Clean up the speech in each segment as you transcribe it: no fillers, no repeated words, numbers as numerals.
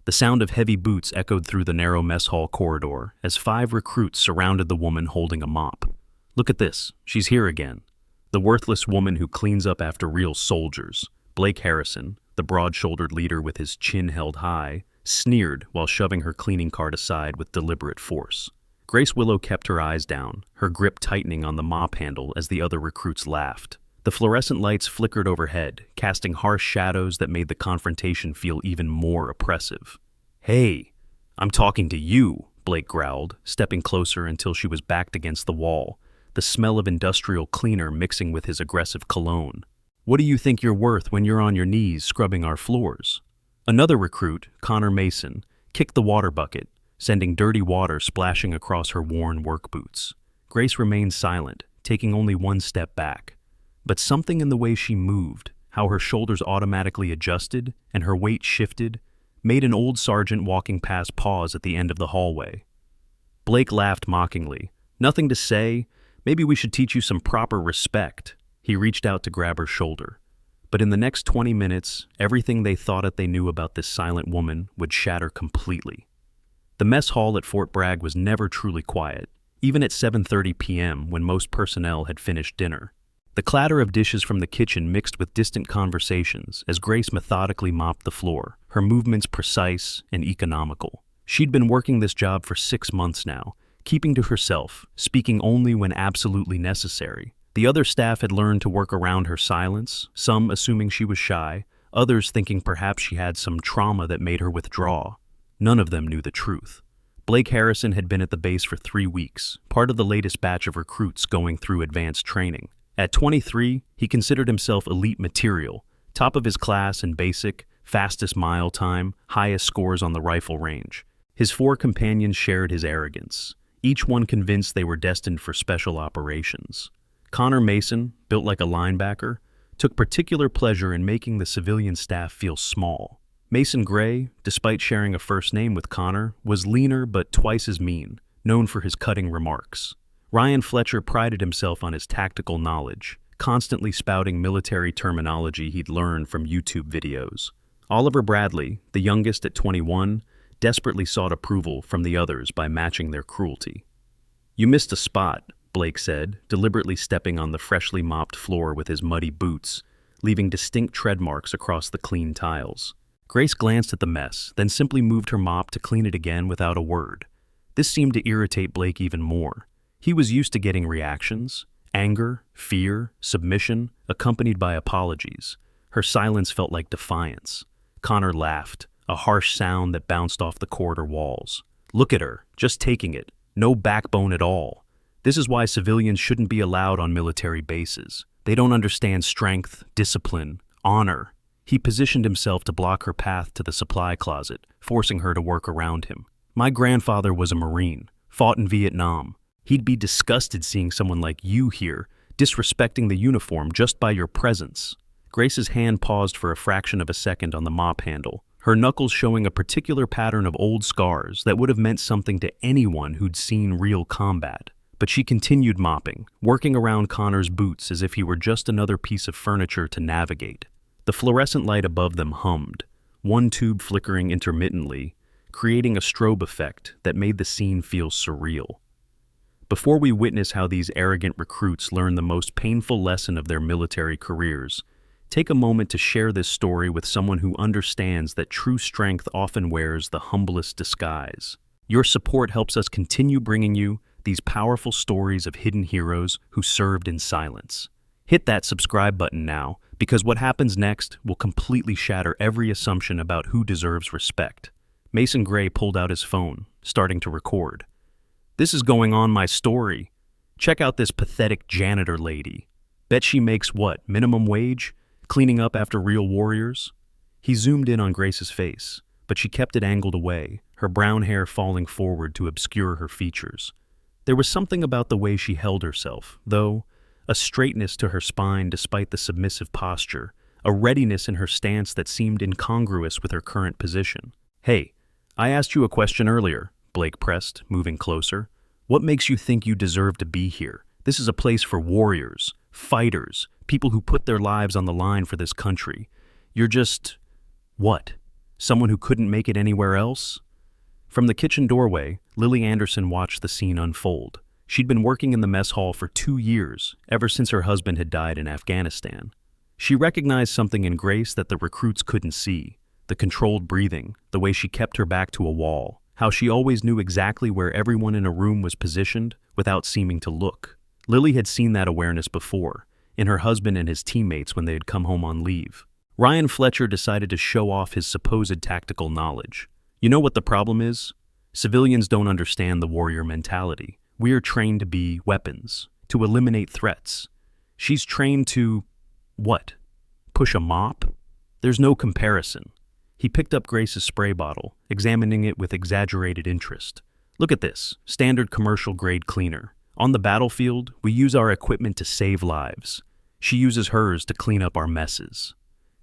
The sound of heavy boots echoed through the narrow mess hall corridor as 5 recruits surrounded the woman holding a mop. "Look at this, she's here again." The worthless woman who cleans up after real soldiers. Blake Harrison, the broad-shouldered leader with his chin held high, sneered while shoving her cleaning cart aside with deliberate force. Grace Willow kept her eyes down, her grip tightening on the mop handle as the other recruits laughed. The fluorescent lights flickered overhead, casting harsh shadows that made the confrontation feel even more oppressive. "Hey, I'm talking to you," Blake growled, stepping closer until she was backed against the wall, the smell of industrial cleaner mixing with his aggressive cologne. "What do you think you're worth when you're on your knees scrubbing our floors?" Another recruit, Connor Mason, kicked the water bucket, sending dirty water splashing across her worn work boots. Grace remained silent, taking only one step back. But something in the way she moved, how her shoulders automatically adjusted and her weight shifted, made an old sergeant walking past pause at the end of the hallway. Blake laughed mockingly. "Nothing to say. Maybe we should teach you some proper respect." He reached out to grab her shoulder. But in the next 20 minutes, everything they thought they knew about this silent woman would shatter completely. The mess hall at Fort Bragg was never truly quiet, even at 7:30 p.m. when most personnel had finished dinner. The clatter of dishes from the kitchen mixed with distant conversations as Grace methodically mopped the floor, her movements precise and economical. She'd been working this job for 6 months now, keeping to herself, speaking only when absolutely necessary. The other staff had learned to work around her silence, some assuming she was shy, others thinking perhaps she had some trauma that made her withdraw. None of them knew the truth. Blake Harrison had been at the base for 3 weeks, part of the latest batch of recruits going through advanced training. At 23, he considered himself elite material, top of his class in basic, fastest mile time, highest scores on the rifle range. His 4 companions shared his arrogance, each one convinced they were destined for special operations. Connor Mason, built like a linebacker, took particular pleasure in making the civilian staff feel small. Mason Gray, despite sharing a first name with Connor, was leaner but twice as mean, known for his cutting remarks. Ryan Fletcher prided himself on his tactical knowledge, constantly spouting military terminology he'd learned from YouTube videos. Oliver Bradley, the youngest at 21, desperately sought approval from the others by matching their cruelty. "You missed a spot," Blake said, deliberately stepping on the freshly mopped floor with his muddy boots, leaving distinct tread marks across the clean tiles. Grace glanced at the mess, then simply moved her mop to clean it again without a word. This seemed to irritate Blake even more. He was used to getting reactions, anger, fear, submission, accompanied by apologies. Her silence felt like defiance. Connor laughed, a harsh sound that bounced off the corridor walls. "Look at her, just taking it. No backbone at all. This is why civilians shouldn't be allowed on military bases. They don't understand strength, discipline, honor." He positioned himself to block her path to the supply closet, forcing her to work around him. "My grandfather was a Marine, fought in Vietnam. He'd be disgusted seeing someone like you here, disrespecting the uniform just by your presence." Grace's hand paused for a fraction of a second on the mop handle, her knuckles showing a particular pattern of old scars that would have meant something to anyone who'd seen real combat. But she continued mopping, working around Connor's boots as if he were just another piece of furniture to navigate. The fluorescent light above them hummed, one tube flickering intermittently, creating a strobe effect that made the scene feel surreal. Before we witness how these arrogant recruits learn the most painful lesson of their military careers, take a moment to share this story with someone who understands that true strength often wears the humblest disguise. Your support helps us continue bringing you these powerful stories of hidden heroes who served in silence. Hit that subscribe button now, because what happens next will completely shatter every assumption about who deserves respect. Mason Gray pulled out his phone, starting to record. "This is going on my story. Check out this pathetic janitor lady. Bet she makes what, minimum wage? Cleaning up after real warriors?" He zoomed in on Grace's face, but she kept it angled away, her brown hair falling forward to obscure her features. There was something about the way she held herself, though, a straightness to her spine despite the submissive posture, a readiness in her stance that seemed incongruous with her current position. "Hey, I asked you a question earlier," Blake pressed, moving closer. "What makes you think you deserve to be here? This is a place for warriors, fighters, people who put their lives on the line for this country. You're just... what? Someone who couldn't make it anywhere else? From the kitchen doorway, Lily Anderson watched the scene unfold. She'd been working in the mess hall for 2 years, ever since her husband had died in Afghanistan. She recognized something in Grace that the recruits couldn't see: the controlled breathing, the way she kept her back to a wall, how she always knew exactly where everyone in a room was positioned without seeming to look. Lily had seen that awareness before, in her husband and his teammates when they had come home on leave. Ryan Fletcher decided to show off his supposed tactical knowledge. You know what the problem is? Civilians don't understand the warrior mentality. We are trained to be weapons, to eliminate threats. She's trained to, what? Push a mop? There's no comparison. He picked up Grace's spray bottle, examining it with exaggerated interest. Look at this, standard commercial-grade cleaner. On the battlefield, we use our equipment to save lives. She uses hers to clean up our messes.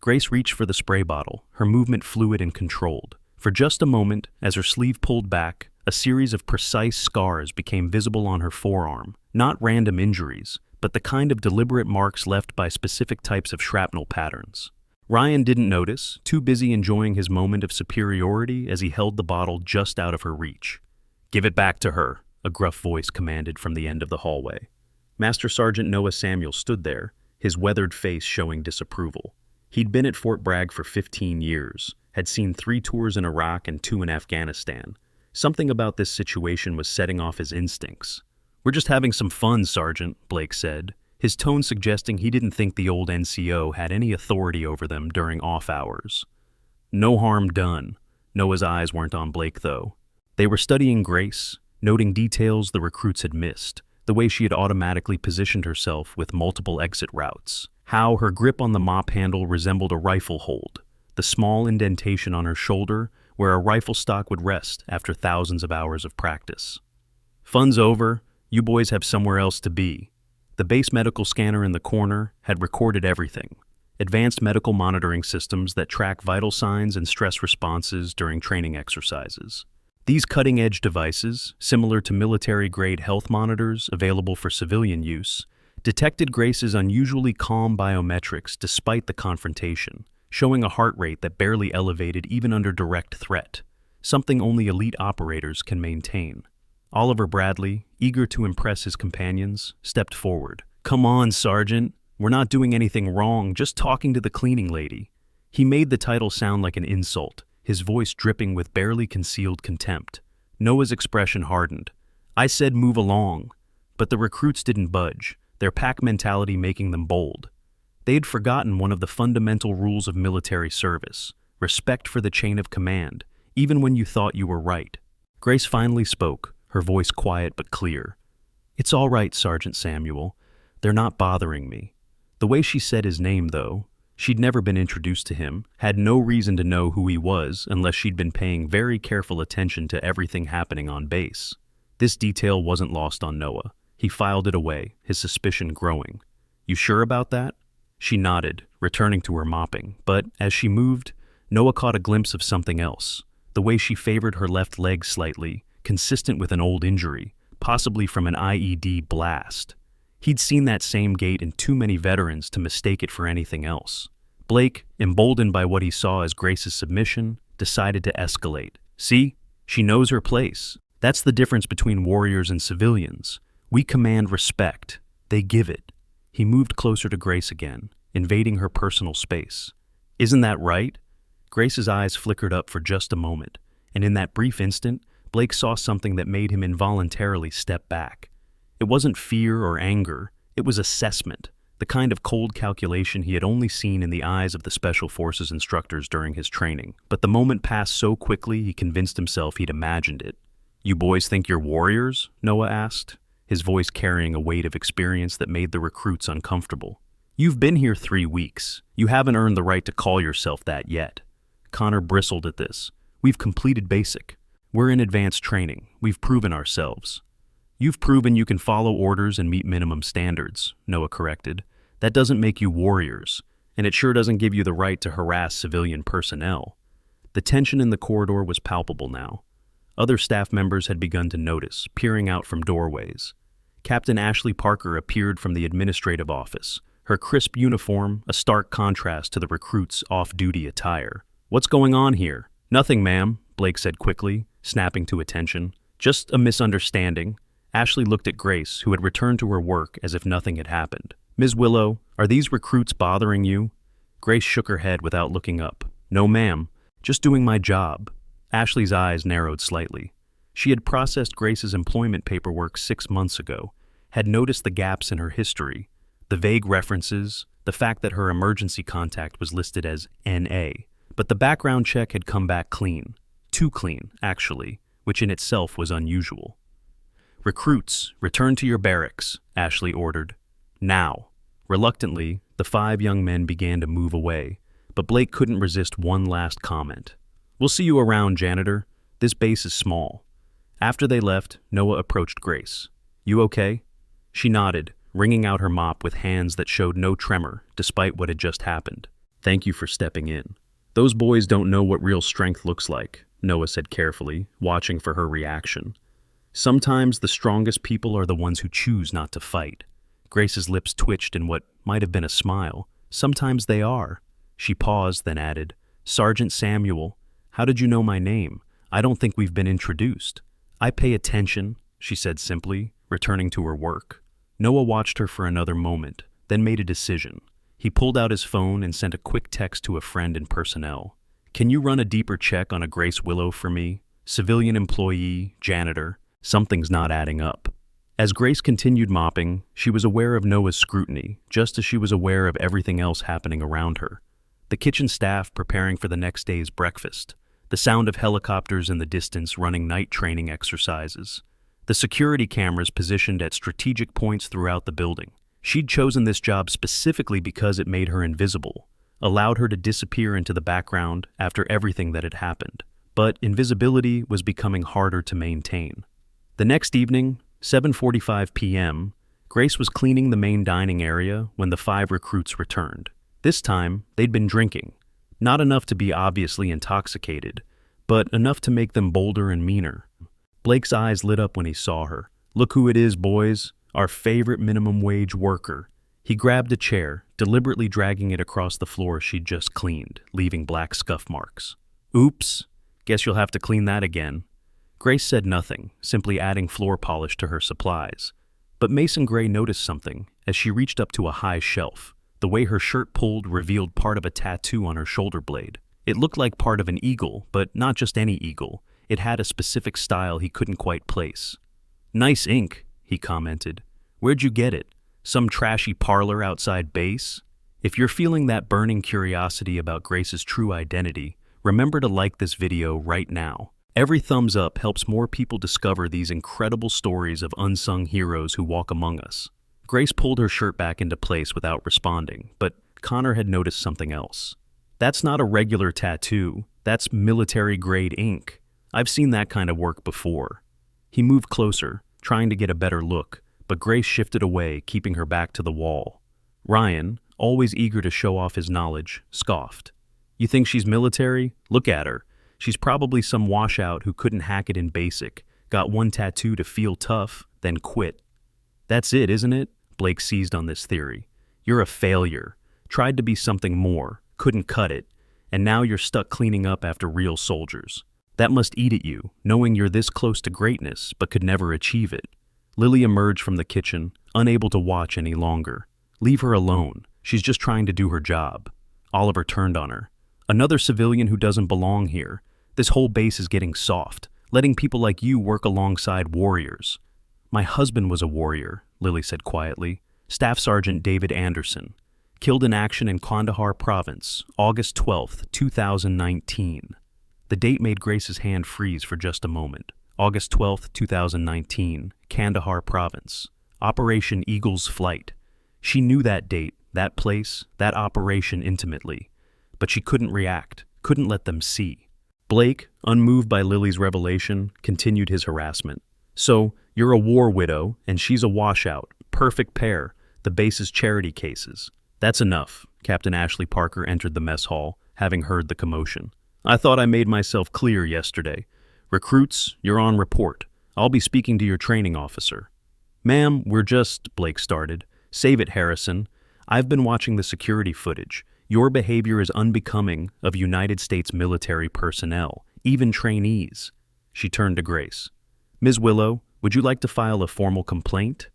Grace reached for the spray bottle, her movement fluid and controlled. For just a moment, as her sleeve pulled back, a series of precise scars became visible on her forearm. Not random injuries, but the kind of deliberate marks left by specific types of shrapnel patterns. Ryan didn't notice, too busy enjoying his moment of superiority as he held the bottle just out of her reach. "Give it back to her," a gruff voice commanded from the end of the hallway. Master Sergeant Noah Samuel stood there, his weathered face showing disapproval. He'd been at Fort Bragg for 15 years, had seen 3 tours in Iraq and 2 in Afghanistan. Something about this situation was setting off his instincts. "We're just having some fun, Sergeant," Blake said, his tone suggesting he didn't think the old NCO had any authority over them during off hours. No harm done. Noah's eyes weren't on Blake, though. They were studying Grace, noting details the recruits had missed, the way she had automatically positioned herself with multiple exit routes, how her grip on the mop handle resembled a rifle hold, the small indentation on her shoulder where a rifle stock would rest after thousands of hours of practice. "Fun's over. You boys have somewhere else to be." The base medical scanner in the corner had recorded everything. Advanced medical monitoring systems that track vital signs and stress responses during training exercises. These cutting-edge devices, similar to military-grade health monitors available for civilian use, detected Grace's unusually calm biometrics despite the confrontation, showing a heart rate that barely elevated even under direct threat, something only elite operators can maintain. Oliver Bradley, eager to impress his companions, stepped forward. "Come on, Sergeant. We're not doing anything wrong, just talking to the cleaning lady." He made the title sound like an insult, his voice dripping with barely concealed contempt. Noah's expression hardened. "I said move along." But the recruits didn't budge, their pack mentality making them bold. They had forgotten one of the fundamental rules of military service: respect for the chain of command, even when you thought you were right. Grace finally spoke, her voice quiet but clear. "It's all right, Sergeant Samuel. They're not bothering me." The way she said his name, though, she'd never been introduced to him, had no reason to know who he was unless she'd been paying very careful attention to everything happening on base. This detail wasn't lost on Noah. He filed it away, his suspicion growing. "You sure about that?" She nodded, returning to her mopping, but as she moved, Noah caught a glimpse of something else. The way she favored her left leg slightly, consistent with an old injury, possibly from an IED blast. He'd seen that same gait in too many veterans to mistake it for anything else. Blake, emboldened by what he saw as Grace's submission, decided to escalate. "See? She knows her place. That's the difference between warriors and civilians. We command respect. They give it." He moved closer to Grace again, invading her personal space. "Isn't that right?" Grace's eyes flickered up for just a moment, and in that brief instant, Blake saw something that made him involuntarily step back. It wasn't fear or anger, it was assessment, the kind of cold calculation he had only seen in the eyes of the Special Forces instructors during his training. But the moment passed so quickly he convinced himself he'd imagined it. "You boys think you're warriors?" Noah asked, his voice carrying a weight of experience that made the recruits uncomfortable. "You've been here 3 weeks. You haven't earned the right to call yourself that yet." Connor bristled at this. "We've completed basic. We're in advanced training. We've proven ourselves." "You've proven you can follow orders and meet minimum standards," Noah corrected. "That doesn't make you warriors, and it sure doesn't give you the right to harass civilian personnel." The tension in the corridor was palpable now. Other staff members had begun to notice, peering out from doorways. Captain Ashley Parker appeared from the administrative office, her crisp uniform a stark contrast to the recruits' off-duty attire. What's going on here? Nothing, ma'am, Blake said quickly, snapping to attention. Just a misunderstanding. Ashley looked at Grace, who had returned to her work as if nothing had happened. Ms. Willow, are these recruits bothering you? Grace shook her head without looking up. No, ma'am. Just doing my job. Ashley's eyes narrowed slightly. She had processed Grace's employment paperwork 6 months ago, had noticed the gaps in her history, the vague references, the fact that her emergency contact was listed as N.A., but the background check had come back clean. Too clean, actually, which in itself was unusual. Recruits, return to your barracks, Ashley ordered. Now. Reluctantly, the 5 young men began to move away, but Blake couldn't resist one last comment. We'll see you around, janitor. This base is small. After they left, Noah approached Grace. You okay? She nodded, wringing out her mop with hands that showed no tremor, despite what had just happened. Thank you for stepping in. Those boys don't know what real strength looks like, Noah said carefully, watching for her reaction. Sometimes the strongest people are the ones who choose not to fight. Grace's lips twitched in what might have been a smile. Sometimes they are. She paused, then added, Sergeant Samuel, how did you know my name? I don't think we've been introduced. I pay attention, she said simply, returning to her work. Noah watched her for another moment, then made a decision. He pulled out his phone and sent a quick text to a friend in personnel. Can you run a deeper check on a Grace Willow for me? Civilian employee, janitor. Something's not adding up. As Grace continued mopping, she was aware of Noah's scrutiny, just as she was aware of everything else happening around her. The kitchen staff preparing for the next day's breakfast, the sound of helicopters in the distance running night training exercises, the security cameras positioned at strategic points throughout the building. She'd chosen this job specifically because it made her invisible, allowed her to disappear into the background after everything that had happened. But invisibility was becoming harder to maintain. The next evening, 7:45 p.m., Grace was cleaning the main dining area when the 5 recruits returned. This time, they'd been drinking. Not enough to be obviously intoxicated, but enough to make them bolder and meaner. Blake's eyes lit up when he saw her. Look who it is, boys. Our favorite minimum wage worker. He grabbed a chair, deliberately dragging it across the floor she'd just cleaned, leaving black scuff marks. Oops. Guess you'll have to clean that again. Grace said nothing, simply adding floor polish to her supplies. But Mason Gray noticed something as she reached up to a high shelf. The way her shirt pulled revealed part of a tattoo on her shoulder blade. It looked like part of an eagle, but not just any eagle. It had a specific style he couldn't quite place. Nice ink, he commented. Where'd you get it? Some trashy parlor outside base? If you're feeling that burning curiosity about Grace's true identity, remember to like this video right now. Every thumbs up helps more people discover these incredible stories of unsung heroes who walk among us. Grace pulled her shirt back into place without responding, but Connor had noticed something else. That's not a regular tattoo. That's military-grade ink. I've seen that kind of work before. He moved closer, trying to get a better look, but Grace shifted away, keeping her back to the wall. Ryan, always eager to show off his knowledge, scoffed. You think she's military? Look at her. She's probably some washout who couldn't hack it in BASIC, got one tattoo to feel tough, then quit. That's it, isn't it? Blake seized on this theory. You're a failure. Tried to be something more, couldn't cut it, and now you're stuck cleaning up after real soldiers. That must eat at you, knowing you're this close to greatness but could never achieve it. Lily emerged from the kitchen, unable to watch any longer. Leave her alone. She's just trying to do her job. Oliver turned on her. Another civilian who doesn't belong here. This whole base is getting soft, letting people like you work alongside warriors. My husband was a warrior, Lily said quietly. Staff Sergeant David Anderson. Killed in action in Kandahar Province, August 12th, 2019. The date made Grace's hand freeze for just a moment. August 12th, 2019, Kandahar Province. Operation Eagle's Flight. She knew that date, that place, that operation intimately. But she couldn't react, couldn't let them see. Blake, unmoved by Lily's revelation, continued his harassment. So, you're a war widow, and she's a washout. Perfect pair. The base's charity cases. That's enough. Captain Ashley Parker entered the mess hall, having heard the commotion. I thought I made myself clear yesterday. Recruits, you're on report. I'll be speaking to your training officer. Ma'am, Blake started. Save it, Harrison. I've been watching the security footage. Your behavior is unbecoming of United States military personnel, even trainees." She turned to Grace. "Ms. Willow, would you like to file a formal complaint?"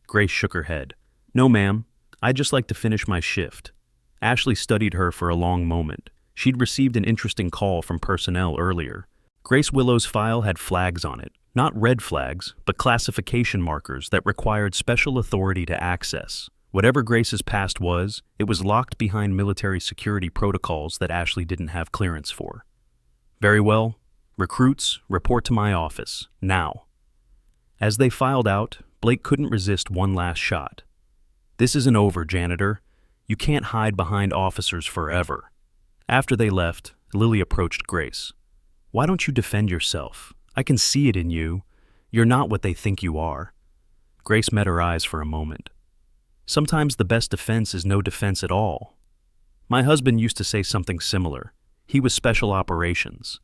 Grace shook her head. "No, ma'am. I'd just like to finish my shift." Ashley studied her for a long moment. She'd received an interesting call from personnel earlier. Grace Willow's file had flags on it. Not red flags, but classification markers that required special authority to access. Whatever Grace's past was, it was locked behind military security protocols that Ashley didn't have clearance for. "Very well. Recruits, report to my office, now." As they filed out, Blake couldn't resist one last shot. "This isn't over, janitor. You can't hide behind officers forever." After they left, Lily approached Grace. "Why don't you defend yourself? I can see it in you. You're not what they think you are." Grace met her eyes for a moment. "Sometimes the best defense is no defense at all. My husband used to say something similar. He was special operations.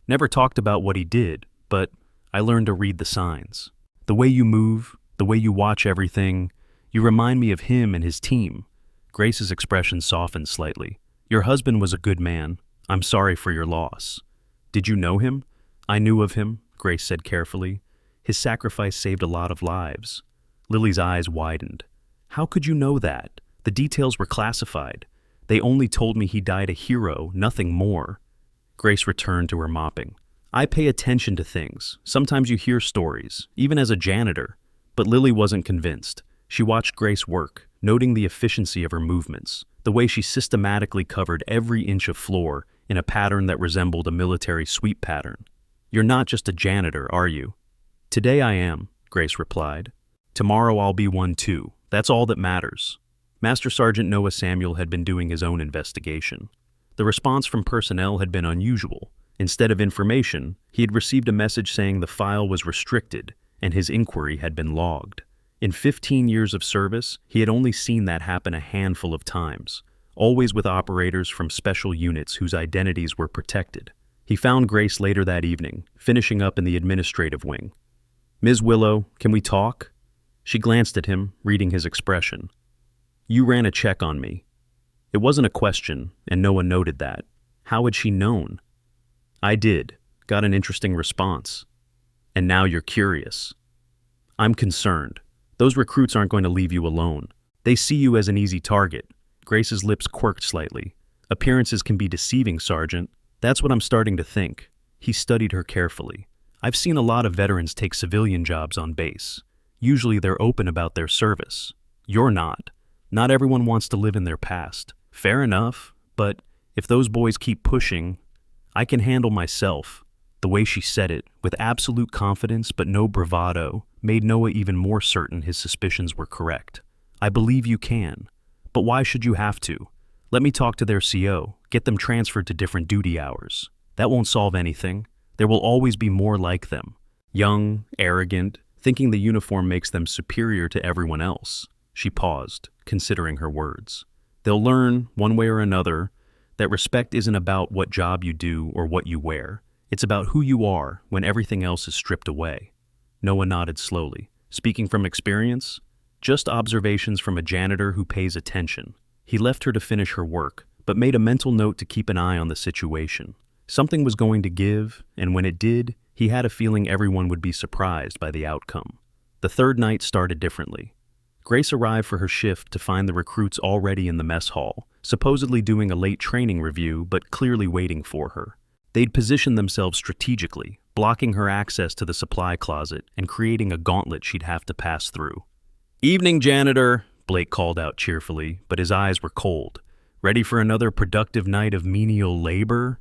Never talked about what he did, but I learned to read the signs. The way you move, the way you watch everything, you remind me of him and his team." Grace's expression softened slightly. "Your husband was a good man. I'm sorry for your loss." "Did you know him?" "I knew of him," Grace said carefully. "His sacrifice saved a lot of lives." Lily's eyes widened. "How could you know that? The details were classified. They only told me he died a hero, nothing more." Grace returned to her mopping. "I pay attention to things. Sometimes you hear stories, even as a janitor." But Lily wasn't convinced. She watched Grace work, noting the efficiency of her movements, the way she systematically covered every inch of floor in a pattern that resembled a military sweep pattern. "You're not just a janitor, are you?" "Today I am," Grace replied. "Tomorrow I'll be one too. That's all that matters." Master Sergeant Noah Samuel had been doing his own investigation. The response from personnel had been unusual. Instead of information, he had received a message saying the file was restricted and his inquiry had been logged. In 15 years of service, he had only seen that happen a handful of times, always with operators from special units whose identities were protected. He found Grace later that evening, finishing up in the administrative wing. "Ms. Willow, can we talk?" She glanced at him, reading his expression. "You ran a check on me." It wasn't a question, and Noah noted that. How had she known? "I did. Got an interesting response. And now you're curious." "I'm concerned. Those recruits aren't going to leave you alone. They see you as an easy target." Grace's lips quirked slightly. "Appearances can be deceiving, Sergeant." "That's what I'm starting to think." He studied her carefully. "I've seen a lot of veterans take civilian jobs on base. Usually they're open about their service. You're not. Not everyone wants to live in their past. Fair enough, but if those boys keep pushing, I can handle myself." The way she said it, with absolute confidence but no bravado, made Noah even more certain his suspicions were correct. "I believe you can. But why should you have to? Let me talk to their CO, get them transferred to different duty hours. That won't solve anything. There will always be more like them. Young, arrogant, thinking the uniform makes them superior to everyone else." She paused, considering her words. "They'll learn, one way or another, that respect isn't about what job you do or what you wear. It's about who you are when everything else is stripped away." Noah nodded slowly. "Speaking from experience?" "Just observations from a janitor who pays attention." He left her to finish her work, but made a mental note to keep an eye on the situation. Something was going to give, and when it did, he had a feeling everyone would be surprised by the outcome. The third night started differently. Grace arrived for her shift to find the recruits already in the mess hall, supposedly doing a late training review, but clearly waiting for her. They'd positioned themselves strategically, blocking her access to the supply closet and creating a gauntlet she'd have to pass through. "Evening, janitor," Blake called out cheerfully, but his eyes were cold. "Ready for another productive night of menial labor?"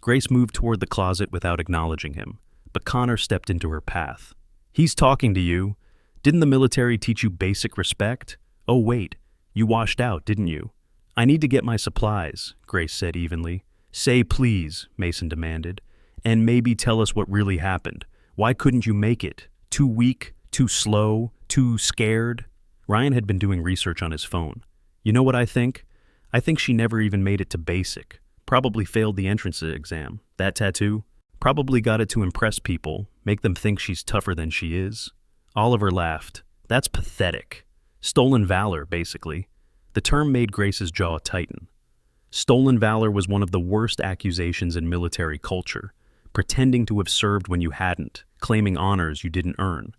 Grace moved toward the closet without acknowledging him, but Connor stepped into her path. "He's talking to you. Didn't the military teach you basic respect? Oh wait, you washed out, didn't you?" "I need to get my supplies," Grace said evenly. "Say please," Mason demanded, "and maybe tell us what really happened. Why couldn't you make it? Too weak? Too slow? Too scared?" Ryan had been doing research on his phone. "You know what I think? I think she never even made it to basic. Probably failed the entrance exam. That tattoo? Probably got it to impress people, make them think she's tougher than she is." Oliver laughed. "That's pathetic. Stolen valor, basically." The term made Grace's jaw tighten. Stolen valor was one of the worst accusations in military culture, pretending to have served when you hadn't, claiming honors you didn't earn.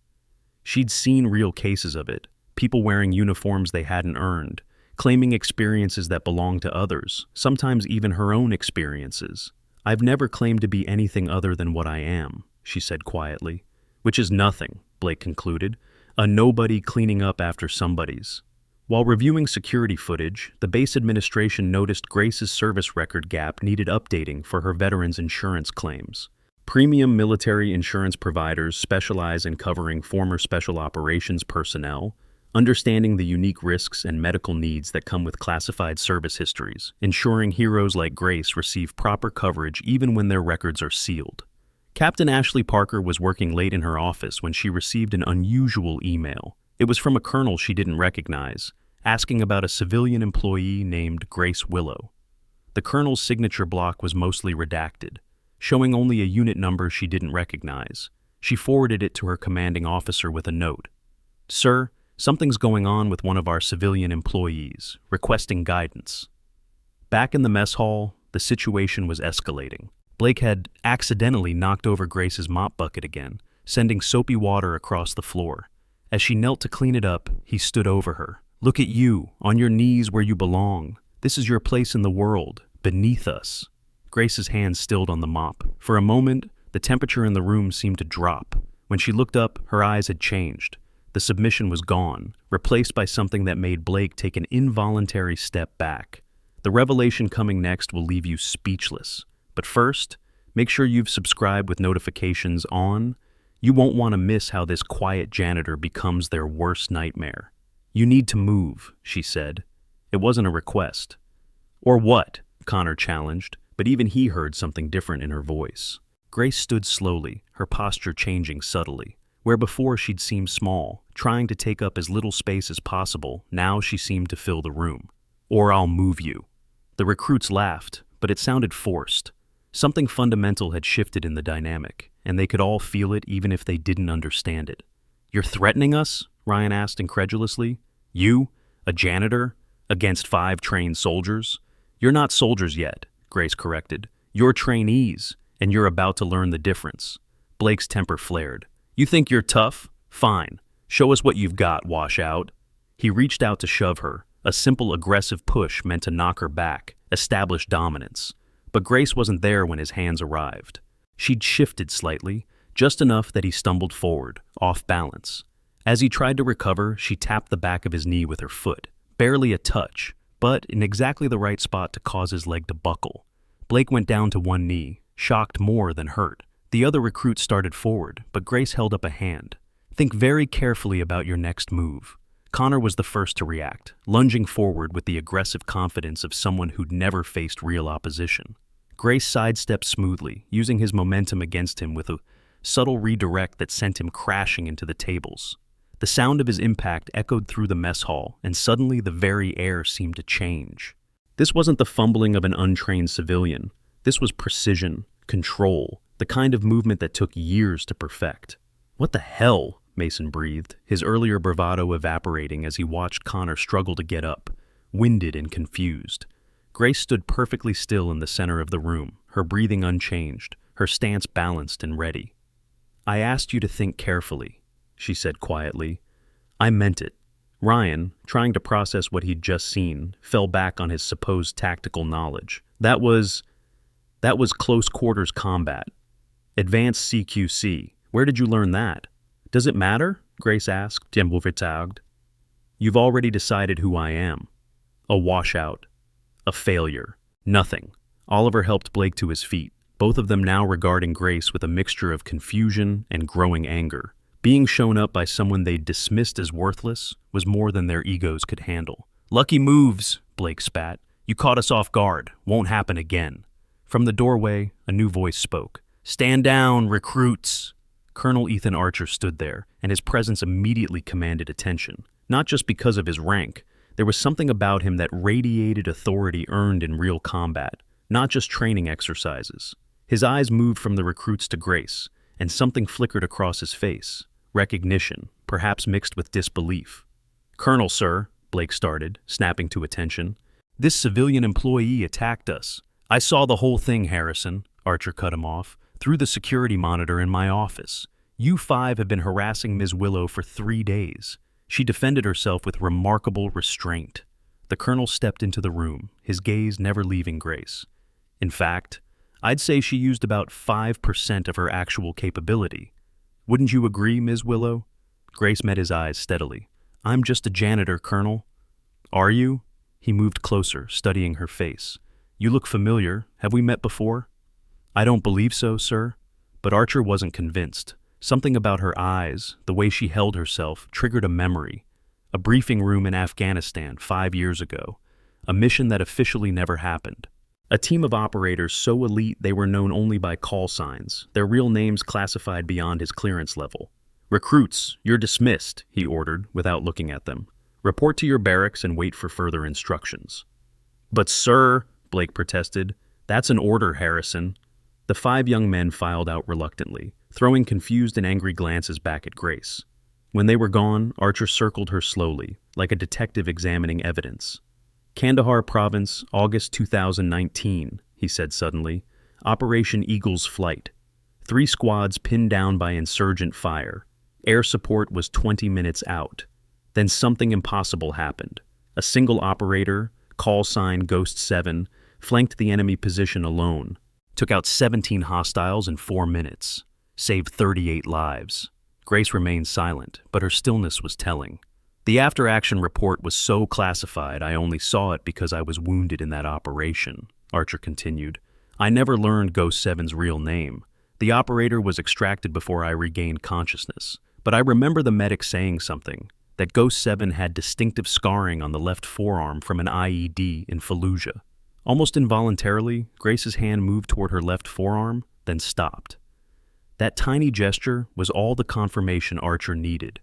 She'd seen real cases of it, people wearing uniforms they hadn't earned, claiming experiences that belonged to others, sometimes even her own experiences. "I've never claimed to be anything other than what I am," she said quietly. "Which is nothing," Blake concluded, "a nobody cleaning up after somebody's." While reviewing security footage, the base administration noticed Grace's service record gap needed updating for her veterans' insurance claims. Premium military insurance providers specialize in covering former special operations personnel, understanding the unique risks and medical needs that come with classified service histories, ensuring heroes like Grace receive proper coverage even when their records are sealed. Captain Ashley Parker was working late in her office when she received an unusual email. It was from a colonel she didn't recognize, asking about a civilian employee named Grace Willow. The colonel's signature block was mostly redacted, showing only a unit number she didn't recognize. She forwarded it to her commanding officer with a note. "Sir, something's going on with one of our civilian employees, requesting guidance." Back in the mess hall, the situation was escalating. Blake had accidentally knocked over Grace's mop bucket again, sending soapy water across the floor. As she knelt to clean it up, he stood over her. "Look at you, on your knees where you belong. This is your place in the world, beneath us." Grace's hands stilled on the mop. For a moment, the temperature in the room seemed to drop. When she looked up, her eyes had changed. The submission was gone, replaced by something that made Blake take an involuntary step back. The revelation coming next will leave you speechless. But first, make sure you've subscribed with notifications on. You won't want to miss how this quiet janitor becomes their worst nightmare. "You need to move," she said. It wasn't a request. "Or what?" Connor challenged, but even he heard something different in her voice. Grace stood slowly, her posture changing subtly. Where before she'd seemed small, trying to take up as little space as possible, now she seemed to fill the room. "Or I'll move you." The recruits laughed, but it sounded forced. Something fundamental had shifted in the dynamic, and they could all feel it even if they didn't understand it. "You're threatening us?" Ryan asked incredulously. "You, a janitor, against 5 trained soldiers?" "You're not soldiers yet," Grace corrected. "You're trainees, and you're about to learn the difference." Blake's temper flared. "You think you're tough? Fine. Show us what you've got, washout." He reached out to shove her, a simple aggressive push meant to knock her back, establish dominance. But Grace wasn't there when his hands arrived. She'd shifted slightly, just enough that he stumbled forward, off balance. As he tried to recover, she tapped the back of his knee with her foot. Barely a touch, but in exactly the right spot to cause his leg to buckle. Blake went down to one knee, shocked more than hurt. The other recruit started forward, but Grace held up a hand. "Think very carefully about your next move." Connor was the first to react, lunging forward with the aggressive confidence of someone who'd never faced real opposition. Grace sidestepped smoothly, using his momentum against him with a subtle redirect that sent him crashing into the tables. The sound of his impact echoed through the mess hall, and suddenly the very air seemed to change. This wasn't the fumbling of an untrained civilian. This was precision, control, the kind of movement that took years to perfect. "What the hell?" Mason breathed, his earlier bravado evaporating as he watched Connor struggle to get up, winded and confused. Grace stood perfectly still in the center of the room, her breathing unchanged, her stance balanced and ready. "I asked you to think carefully," she said quietly. "I meant it." Ryan, trying to process what he'd just seen, fell back on his supposed tactical knowledge. That was close quarters combat. Advanced CQC. Where did you learn that? "Does it matter?" Grace asked, unvertagt. "You've already decided who I am. A washout. A failure. Nothing." Oliver helped Blake to his feet, both of them now regarding Grace with a mixture of confusion and growing anger. Being shown up by someone they'd dismissed as worthless was more than their egos could handle. "Lucky moves," Blake spat. "You caught us off guard. Won't happen again." From the doorway, a new voice spoke. "Stand down, recruits." Colonel Ethan Archer stood there, and his presence immediately commanded attention. Not just because of his rank, there was something about him that radiated authority earned in real combat, not just training exercises. His eyes moved from the recruits to Grace, and something flickered across his face. Recognition, perhaps mixed with disbelief. "Colonel, sir," Blake started, snapping to attention. This civilian employee attacked us. I saw the whole thing, Harrison, Archer cut him off, through the security monitor in my office. You five have been harassing Ms. Willow for 3 days. She defended herself with remarkable restraint. The colonel stepped into the room, his gaze never leaving Grace. In fact, I'd say she used about 5% of her actual capability. Wouldn't you agree, Ms. Willow? Grace met his eyes steadily. I'm just a janitor, Colonel. Are you? He moved closer, studying her face. You look familiar. Have we met before? I don't believe so, sir. But Archer wasn't convinced. Something about her eyes, the way she held herself, triggered a memory. A briefing room in Afghanistan 5 years ago. A mission that officially never happened. A team of operators so elite they were known only by call signs, their real names classified beyond his clearance level. Recruits, you're dismissed, he ordered, without looking at them. Report to your barracks and wait for further instructions. But sir, Blake protested, that's an order, Harrison. The 5 young men filed out reluctantly, throwing confused and angry glances back at Grace. When they were gone, Archer circled her slowly, like a detective examining evidence. Kandahar Province, August 2019, he said suddenly. Operation Eagle's Flight. 3 squads pinned down by insurgent fire. Air support was 20 minutes out. Then something impossible happened. A single operator, call sign Ghost 7, flanked the enemy position alone. Took out 17 hostiles in 4 minutes. Saved 38 lives. Grace remained silent, but her stillness was telling. The after-action report was so classified I only saw it because I was wounded in that operation, Archer continued. I never learned Ghost 7's real name. The operator was extracted before I regained consciousness, but I remember the medic saying something, that Ghost 7 had distinctive scarring on the left forearm from an IED in Fallujah. Almost involuntarily, Grace's hand moved toward her left forearm, then stopped. That tiny gesture was all the confirmation Archer needed.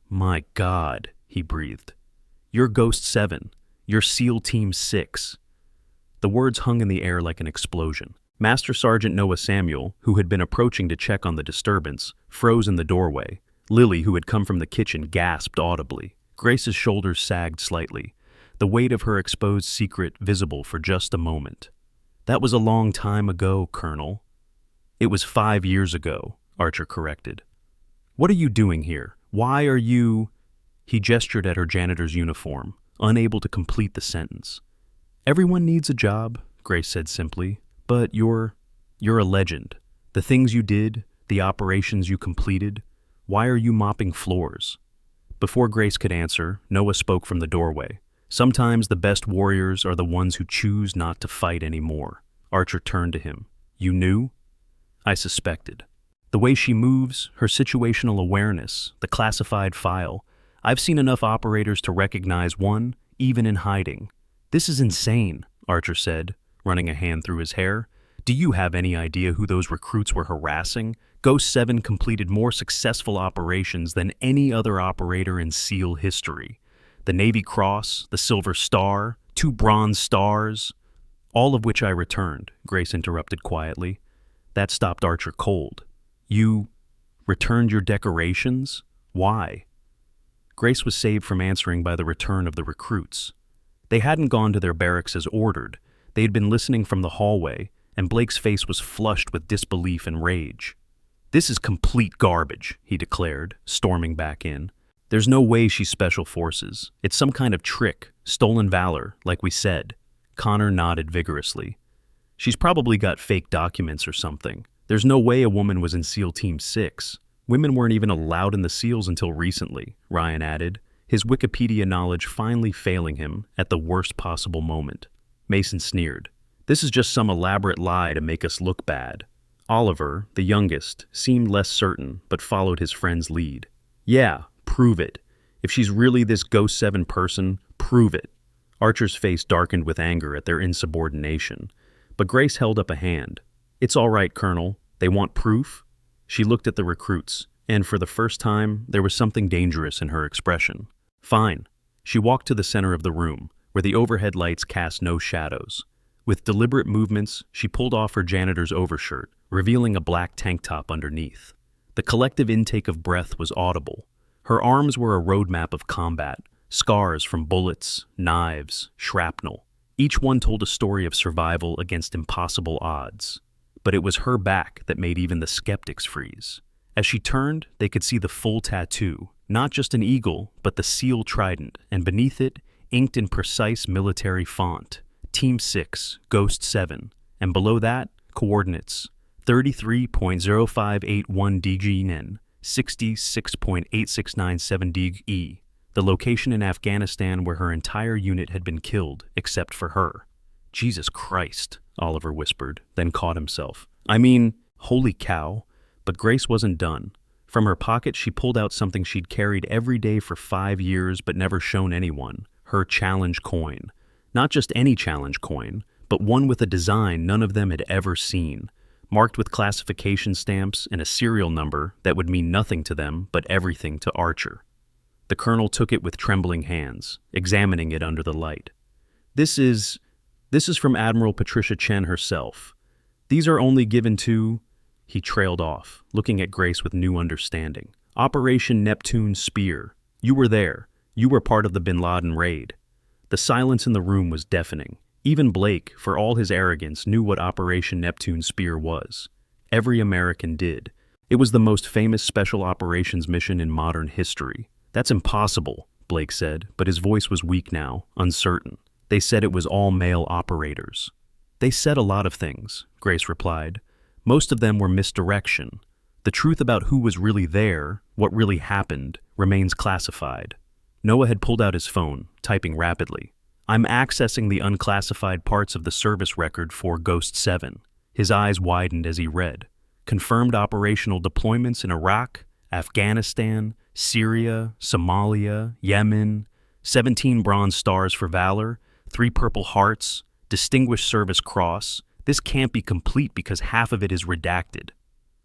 My God, he breathed. You're Ghost 7. You're SEAL Team 6. The words hung in the air like an explosion. Master Sergeant Noah Samuel, who had been approaching to check on the disturbance, froze in the doorway. Lily, who had come from the kitchen, gasped audibly. Grace's shoulders sagged slightly, the weight of her exposed secret visible for just a moment. That was a long time ago, Colonel. It was 5 years ago, Archer corrected. What are you doing here? Why are you... He gestured at her janitor's uniform, unable to complete the sentence. Everyone needs a job, Grace said simply, but you're a legend. The things you did, the operations you completed, why are you mopping floors? Before Grace could answer, Noah spoke from the doorway. Sometimes the best warriors are the ones who choose not to fight anymore. Archer turned to him. You knew? I suspected. The way she moves, her situational awareness, the classified file. I've seen enough operators to recognize one, even in hiding. This is insane, Archer said, running a hand through his hair. Do you have any idea who those recruits were harassing? Ghost 7 completed more successful operations than any other operator in SEAL history. The Navy Cross, the Silver Star, 2 Bronze Stars. All of which I returned, Grace interrupted quietly. That stopped Archer cold. You returned your decorations? Why? Grace was saved from answering by the return of the recruits. They hadn't gone to their barracks as ordered. They had been listening from the hallway, and Blake's face was flushed with disbelief and rage. This is complete garbage, he declared, storming back in. There's no way she's special forces. It's some kind of trick, stolen valor, like we said. Connor nodded vigorously. She's probably got fake documents or something. There's no way a woman was in SEAL Team 6. Women weren't even allowed in the SEALs until recently, Ryan added, his Wikipedia knowledge finally failing him at the worst possible moment. Mason sneered. This is just some elaborate lie to make us look bad. Oliver, the youngest, seemed less certain, but followed his friend's lead. Yeah, prove it. If she's really this Ghost 7 person, prove it. Archer's face darkened with anger at their insubordination, but Grace held up a hand. It's all right, Colonel. They want proof? She looked at the recruits, and for the first time, there was something dangerous in her expression. Fine. She walked to the center of the room, where the overhead lights cast no shadows. With deliberate movements, she pulled off her janitor's overshirt, revealing a black tank top underneath. The collective intake of breath was audible. Her arms were a roadmap of combat, scars from bullets, knives, shrapnel. Each one told a story of survival against impossible odds. But it was her back that made even the skeptics freeze. As she turned, they could see the full tattoo, not just an eagle, but the seal trident, and beneath it, inked in precise military font, Team 6, Ghost 7, and below that, coordinates 33.0581 DGN, 66.8697 DE, the location in Afghanistan where her entire unit had been killed, except for her. Jesus Christ, Oliver whispered, then caught himself. I mean, holy cow. But Grace wasn't done. From her pocket, she pulled out something she'd carried every day for 5 years but never shown anyone, her challenge coin. Not just any challenge coin, but one with a design none of them had ever seen, marked with classification stamps and a serial number that would mean nothing to them but everything to Archer. The colonel took it with trembling hands, examining it under the light. This is from Admiral Patricia Chen herself. These are only given to... He trailed off, looking at Grace with new understanding. Operation Neptune Spear. You were there. You were part of the Bin Laden raid. The silence in the room was deafening. Even Blake, for all his arrogance, knew what Operation Neptune Spear was. Every American did. It was the most famous special operations mission in modern history. That's impossible, Blake said, but his voice was weak now, uncertain. They said it was all male operators. They said a lot of things, Grace replied. Most of them were misdirection. The truth about who was really there, what really happened, remains classified. Noah had pulled out his phone, typing rapidly. I'm accessing the unclassified parts of the service record for Ghost 7. His eyes widened as he read. Confirmed operational deployments in Iraq, Afghanistan, Syria, Somalia, Yemen, 17 Bronze Stars for Valor, 3 Purple Hearts, Distinguished Service Cross. This can't be complete because half of it is redacted.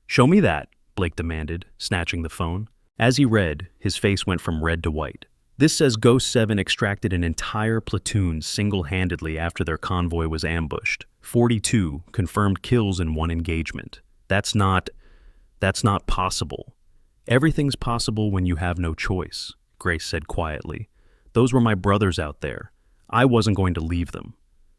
Show me that, Blake demanded, snatching the phone. As he read, his face went from red to white. This says Ghost 7 extracted an entire platoon single-handedly after their convoy was ambushed. 42 confirmed kills in one engagement. That's not possible. Everything's possible when you have no choice, Grace said quietly. Those were my brothers out there. I wasn't going to leave them.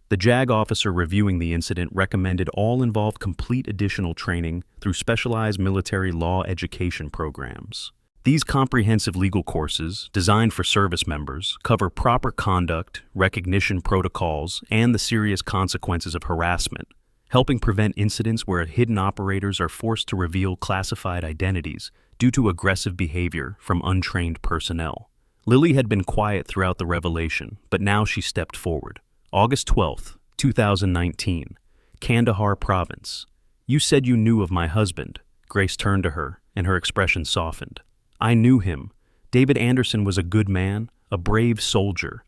The JAG officer reviewing the incident recommended all involved complete additional training through specialized military law education programs. These comprehensive legal courses, designed for service members, cover proper conduct, recognition protocols, and the serious consequences of harassment, helping prevent incidents where hidden operators are forced to reveal classified identities due to aggressive behavior from untrained personnel. Lily had been quiet throughout the revelation, but now she stepped forward. August 12th, 2019, Kandahar Province. You said you knew of my husband. Grace turned to her, and her expression softened. I knew him. David Anderson was a good man, a brave soldier.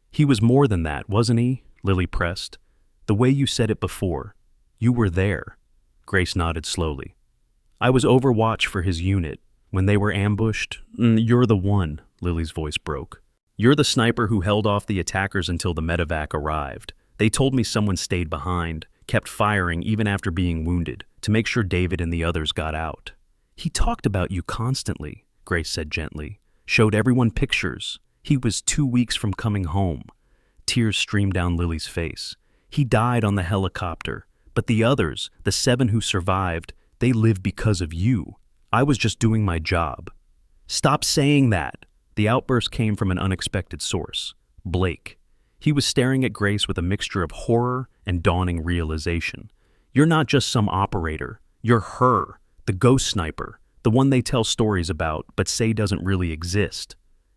He was more than that, wasn't he? Lily pressed. The way you said it before. You were there. Grace nodded slowly. I was overwatch for his unit. When they were ambushed, you're the one, Lily's voice broke. You're the sniper who held off the attackers until the medevac arrived. They told me someone stayed behind, kept firing even after being wounded, to make sure David and the others got out. He talked about you constantly, Grace said gently. Showed everyone pictures. He was 2 weeks from coming home. Tears streamed down Lily's face. He died on the helicopter, but the others, the 7 who survived, they lived because of you. I was just doing my job. Stop saying that. The outburst came from an unexpected source, Blake. He was staring at Grace with a mixture of horror and dawning realization. You're not just some operator. You're her, the ghost sniper, the one they tell stories about but say doesn't really exist.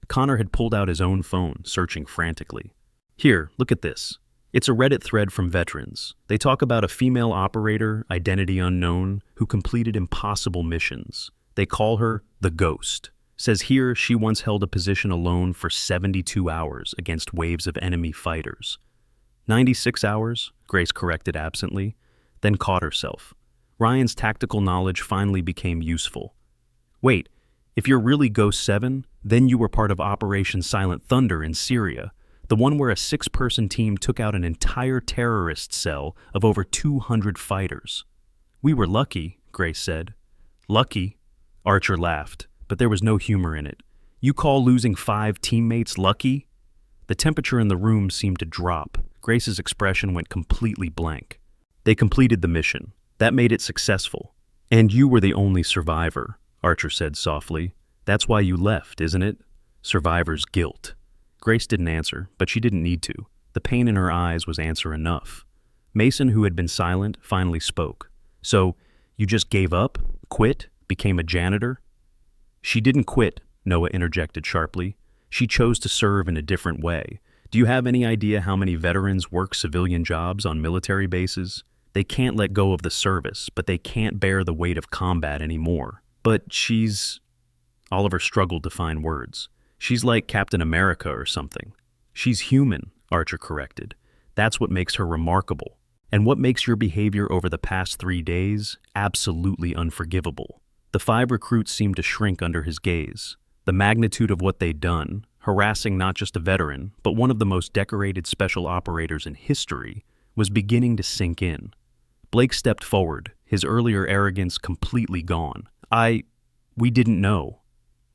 Connor had pulled out his own phone, searching frantically. Here, look at this. It's a Reddit thread from veterans. They talk about a female operator, identity unknown, who completed impossible missions. They call her the Ghost. Says here she once held a position alone for 72 hours against waves of enemy fighters. 96 hours, Grace corrected absently, then caught herself. Ryan's tactical knowledge finally became useful. Wait, if you're really Ghost 7, then you were part of Operation Silent Thunder in Syria, the one where a 6-person team took out an entire terrorist cell of over 200 fighters. We were lucky, Grace said. Lucky? Archer laughed, but there was no humor in it. You call losing 5 teammates lucky? The temperature in the room seemed to drop. Grace's expression went completely blank. They completed the mission. That made it successful. And you were the only survivor, Archer said softly. That's why you left, isn't it? Survivor's guilt. Grace didn't answer, but she didn't need to. The pain in her eyes was answer enough. Mason, who had been silent, finally spoke. So, you just gave up? Quit? Became a janitor? She didn't quit, Noah interjected sharply. She chose to serve in a different way. Do you have any idea how many veterans work civilian jobs on military bases? They can't let go of the service, but they can't bear the weight of combat anymore. But she's... Oliver struggled to find words. She's like Captain America or something. She's human, Archer corrected. That's what makes her remarkable. And what makes your behavior over the past 3 days absolutely unforgivable. The 5 recruits seemed to shrink under his gaze. The magnitude of what they'd done, harassing not just a veteran, but one of the most decorated special operators in history, was beginning to sink in. Blake stepped forward, his earlier arrogance completely gone. We didn't know.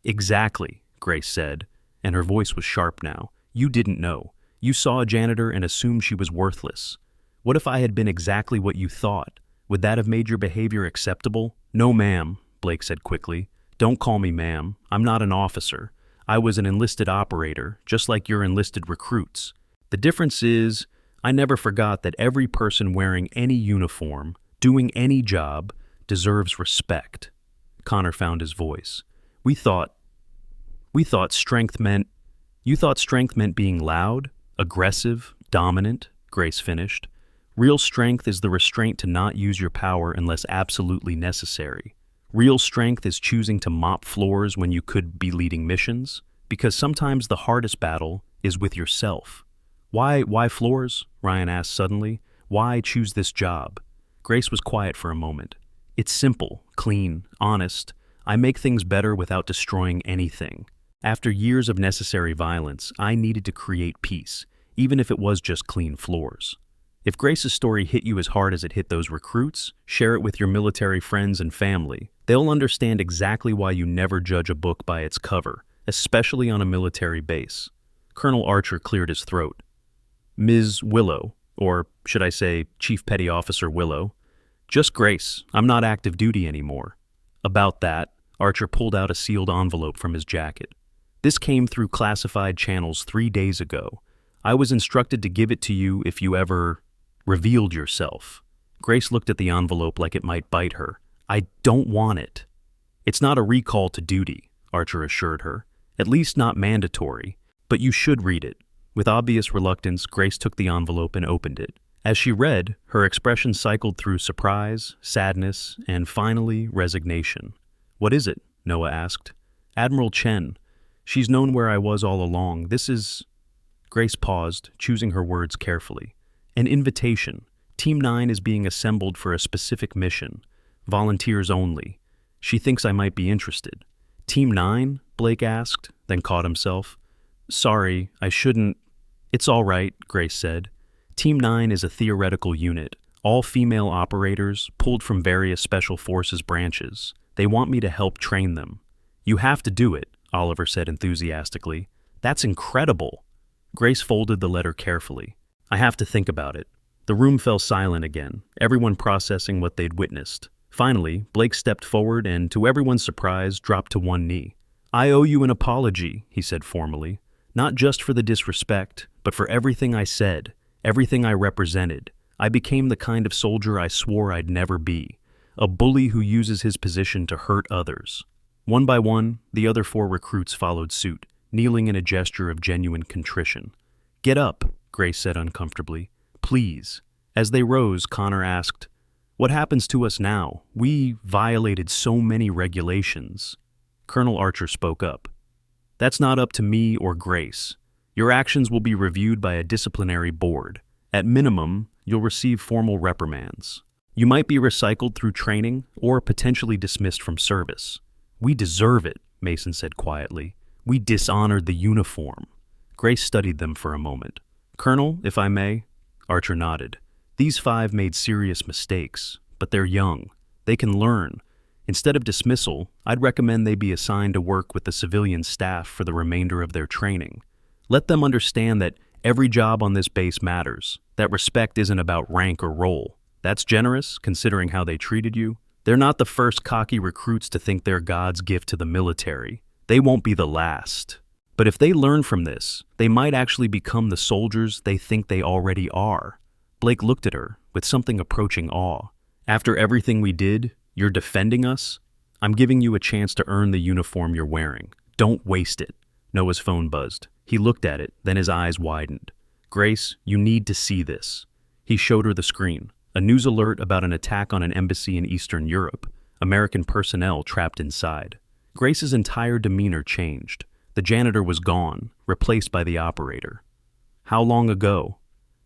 Exactly, Grace said, and her voice was sharp now. You didn't know. You saw a janitor and assumed she was worthless. What if I had been exactly what you thought? Would that have made your behavior acceptable? No, ma'am, Blake said quickly. Don't call me ma'am. I'm not an officer. I was an enlisted operator, just like your enlisted recruits. The difference is, I never forgot that every person wearing any uniform, doing any job, deserves respect. Connor found his voice. We thought strength meant... You thought strength meant being loud, aggressive, dominant, Grace finished. Real strength is the restraint to not use your power unless absolutely necessary. Real strength is choosing to mop floors when you could be leading missions, because sometimes the hardest battle is with yourself. Why floors? Ryan asked suddenly. Why choose this job? Grace was quiet for a moment. It's simple, clean, honest. I make things better without destroying anything. After years of necessary violence, I needed to create peace, even if it was just clean floors. If Grace's story hit you as hard as it hit those recruits, share it with your military friends and family. They'll understand exactly why you never judge a book by its cover, especially on a military base. Colonel Archer cleared his throat. Ms. Willow, or should I say Chief Petty Officer Willow, just Grace, I'm not active duty anymore. About that, Archer pulled out a sealed envelope from his jacket. This came through classified channels 3 days ago. I was instructed to give it to you if you ever revealed yourself. Grace looked at the envelope like it might bite her. I don't want it. It's not a recall to duty, Archer assured her. At least not mandatory, but you should read it. With obvious reluctance, Grace took the envelope and opened it. As she read, her expression cycled through surprise, sadness, and finally, resignation. What is it? Noah asked. Admiral Chen. She's known where I was all along. This is... Grace paused, choosing her words carefully. An invitation. Team 9 is being assembled for a specific mission. Volunteers only. She thinks I might be interested. Team 9? Blake asked, then caught himself. Sorry, I shouldn't... It's all right, Grace said. Team 9 is a theoretical unit, all female operators, pulled from various special forces branches. They want me to help train them. You have to do it, Oliver said enthusiastically. That's incredible. Grace folded the letter carefully. I have to think about it. The room fell silent again, everyone processing what they'd witnessed. Finally, Blake stepped forward and, to everyone's surprise, dropped to one knee. I owe you an apology, he said formally. Not just for the disrespect, but for everything I said, everything I represented. I became the kind of soldier I swore I'd never be. A bully who uses his position to hurt others. One by one, the other 4 recruits followed suit, kneeling in a gesture of genuine contrition. Get up, Grace said uncomfortably. Please. As they rose, Connor asked, What happens to us now? We violated so many regulations. Colonel Archer spoke up. That's not up to me or Grace. Your actions will be reviewed by a disciplinary board. At minimum, you'll receive formal reprimands. You might be recycled through training or potentially dismissed from service. We deserve it, Mason said quietly. We dishonored the uniform. Grace studied them for a moment. Colonel, if I may? Archer nodded. These 5 made serious mistakes, but they're young. They can learn. Instead of dismissal, I'd recommend they be assigned to work with the civilian staff for the remainder of their training. Let them understand that Every job on this base matters. That respect isn't about rank or role. That's generous, considering how they treated you. They're not the first cocky recruits to think they're God's gift to the military. They won't be the last. But if they learn from this, they might actually become the soldiers they think they already are. Blake looked at her with something approaching awe. After everything we did, you're defending us? I'm giving you a chance to earn the uniform you're wearing. Don't waste it. Noah's phone buzzed. He looked at it, then his eyes widened. Grace, you need to see this. He showed her the screen. A news alert about an attack on an embassy in Eastern Europe. American personnel trapped inside. Grace's entire demeanor changed. The janitor was gone, replaced by the operator. How long ago?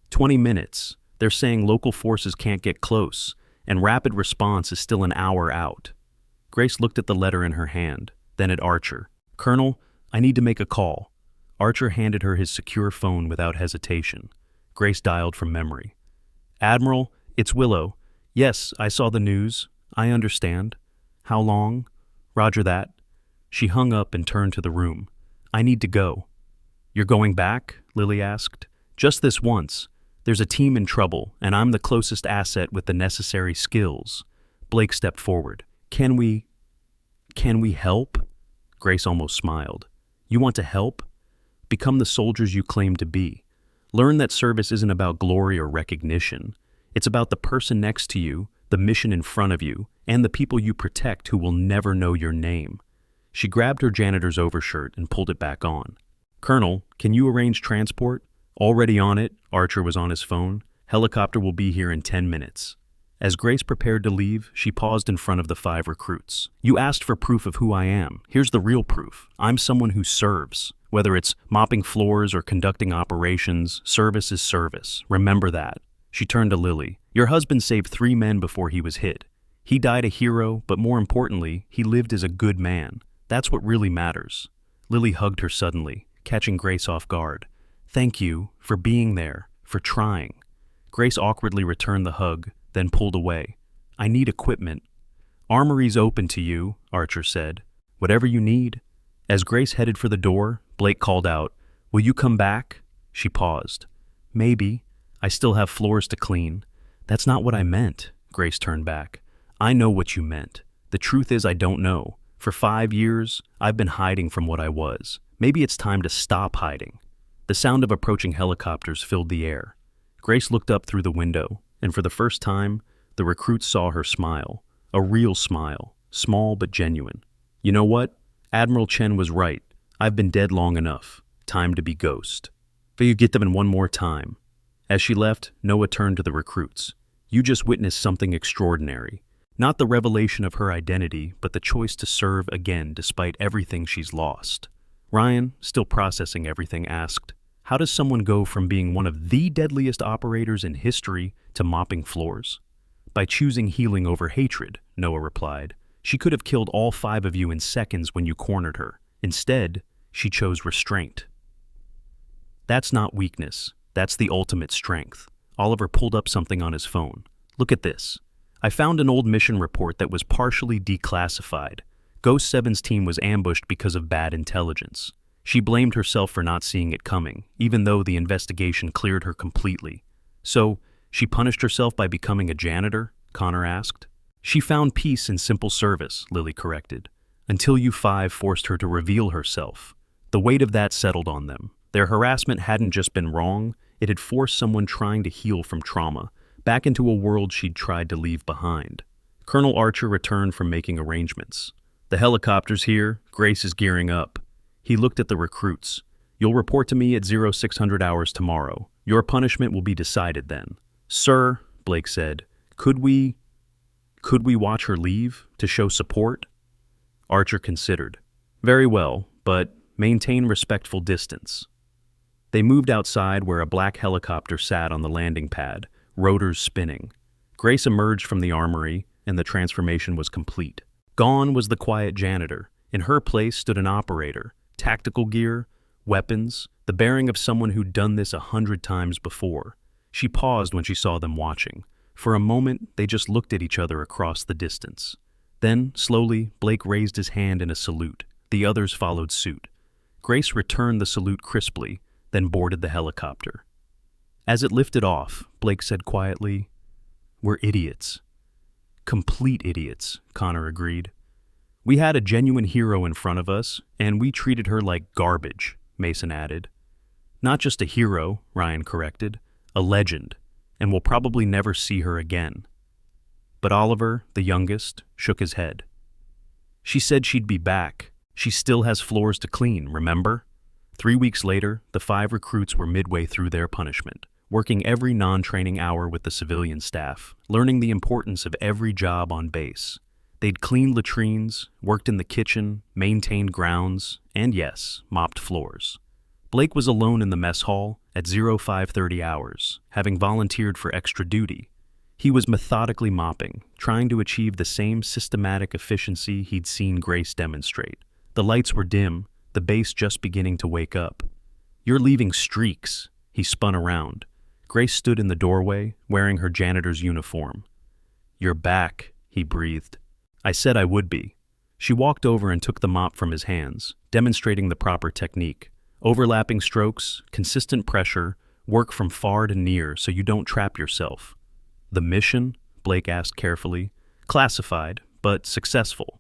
20 minutes. They're saying local forces can't get close, and rapid response is still an hour out. Grace looked at the letter in her hand, then at Archer. Colonel, I need to make a call. Archer handed her his secure phone without hesitation. Grace dialed from memory. Admiral, it's Willow. Yes, I saw the news. I understand. How long? Roger that. She hung up and turned to the room. I need to go. You're going back? Lily asked. Just this once. There's a team in trouble, and I'm the closest asset with the necessary skills. Blake stepped forward. Can we help? Grace almost smiled. You want to help? Become the soldiers you claim to be. Learn that service isn't about glory or recognition. It's about the person next to you, the mission in front of you, and the people you protect who will never know your name. She grabbed her janitor's overshirt and pulled it back on. Colonel, can you arrange transport? Already on it, Archer was on his phone. Helicopter will be here in 10 minutes. As Grace prepared to leave, she paused in front of the 5 recruits. You asked for proof of who I am. Here's the real proof. I'm someone who serves. Whether it's mopping floors or conducting operations, service is service. Remember that. She turned to Lily. Your husband saved 3 men before he was hit. He died a hero, but more importantly, he lived as a good man. That's what really matters. Lily hugged her suddenly, catching Grace off guard. Thank you for being there, for trying. Grace awkwardly returned the hug, then pulled away. I need equipment. Armory's open to you, Archer said. Whatever you need. As Grace headed for the door, Blake called out, Will you come back? She paused. Maybe. I still have floors to clean. That's not what I meant, Grace turned back. I know what you meant. The truth is I don't know. For 5 years, I've been hiding from what I was. Maybe it's time to stop hiding. The sound of approaching helicopters filled the air. Grace looked up through the window, and for the first time, the recruits saw her smile. A real smile, small but genuine. You know what? Admiral Chen was right. I've been dead long enough. Time to be ghost. But you get them in one more time. As she left, Noah turned to the recruits. You just witnessed something extraordinary. Not the revelation of her identity, but the choice to serve again despite everything she's lost. Ryan, still processing everything, asked, How does someone go from being one of the deadliest operators in history to mopping floors? By choosing healing over hatred, Noah replied. She could have killed all 5 of you in seconds when you cornered her. Instead, she chose restraint. That's not weakness. That's the ultimate strength. Oliver pulled up something on his phone. Look at this. I found an old mission report that was partially declassified. Ghost 7's team was ambushed because of bad intelligence. She blamed herself for not seeing it coming, even though the investigation cleared her completely. So, she punished herself by becoming a janitor? Connor asked. She found peace in simple service, Lily corrected, until you 5 forced her to reveal herself. The weight of that settled on them. Their harassment hadn't just been wrong, it had forced someone trying to heal from trauma, back into a world she'd tried to leave behind. Colonel Archer returned from making arrangements. The helicopter's here, Grace is gearing up. He looked at the recruits. You'll report to me at 0600 hours tomorrow. Your punishment will be decided then. Sir, Blake said, could we watch her leave to show support? Archer considered. Very well, but maintain respectful distance. They moved outside where a black helicopter sat on the landing pad, rotors spinning. Grace emerged from the armory, and the transformation was complete. Gone was the quiet janitor. In her place stood an operator, tactical gear, weapons, the bearing of someone who'd done this 100 times before. She paused when she saw them watching. For a moment, they just looked at each other across the distance. Then, slowly, Blake raised his hand in a salute. The others followed suit. Grace returned the salute crisply, then boarded the helicopter. As it lifted off, Blake said quietly, "We're idiots." "Complete idiots," Connor agreed. "We had a genuine hero in front of us, and we treated her like garbage," Mason added. "Not just a hero," Ryan corrected, "a legend, and we'll probably never see her again." But Oliver, the youngest, shook his head. "She said she'd be back. She still has floors to clean, remember?" 3 weeks later, the 5 recruits were midway through their punishment, working every non-training hour with the civilian staff, learning the importance of every job on base. They'd cleaned latrines, worked in the kitchen, maintained grounds, and yes, mopped floors. Blake was alone in the mess hall at 0530 hours, having volunteered for extra duty. He was methodically mopping, trying to achieve the same systematic efficiency he'd seen Grace demonstrate. The lights were dim, the base just beginning to wake up. "You're leaving streaks." He spun around. Grace stood in the doorway, wearing her janitor's uniform. "You're back," he breathed. "I said I would be." She walked over and took the mop from his hands, demonstrating the proper technique. Overlapping strokes, consistent pressure, work from far to near so you don't trap yourself. "The mission?" Blake asked carefully. "Classified, but successful."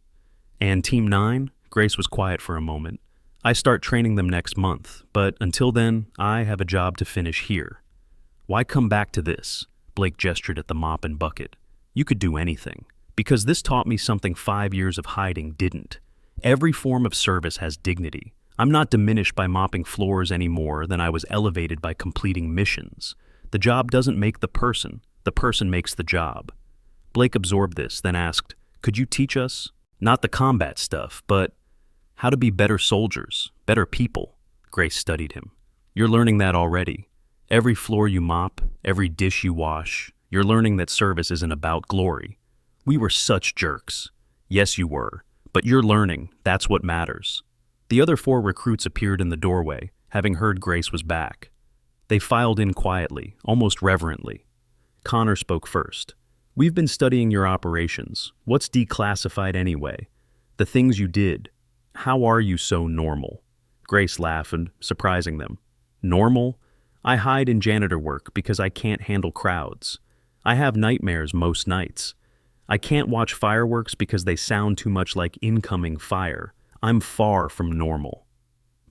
"And Team 9? Grace was quiet for a moment. "I start training them next month, but until then, I have a job to finish here." "Why come back to this?" Blake gestured at the mop and bucket. "You could do anything. Because this taught me something 5 years of hiding didn't. Every form of service has dignity. I'm not diminished by mopping floors any more than I was elevated by completing missions. The job doesn't make the person makes the job." Blake absorbed this, then asked, "Could you teach us? Not the combat stuff, but how to be better soldiers, better people?" Grace studied him. "You're learning that already. Every floor you mop, every dish you wash, you're learning that service isn't about glory. We were such jerks." "Yes, you were, but you're learning, that's what matters." The other 4 recruits appeared in the doorway, having heard Grace was back. They filed in quietly, almost reverently. Connor spoke first. "We've been studying your operations. What's declassified anyway? The things you did. How are you so normal?" Grace laughed, surprising them. "Normal? I hide in janitor work because I can't handle crowds. I have nightmares most nights. I can't watch fireworks because they sound too much like incoming fire. I'm far from normal."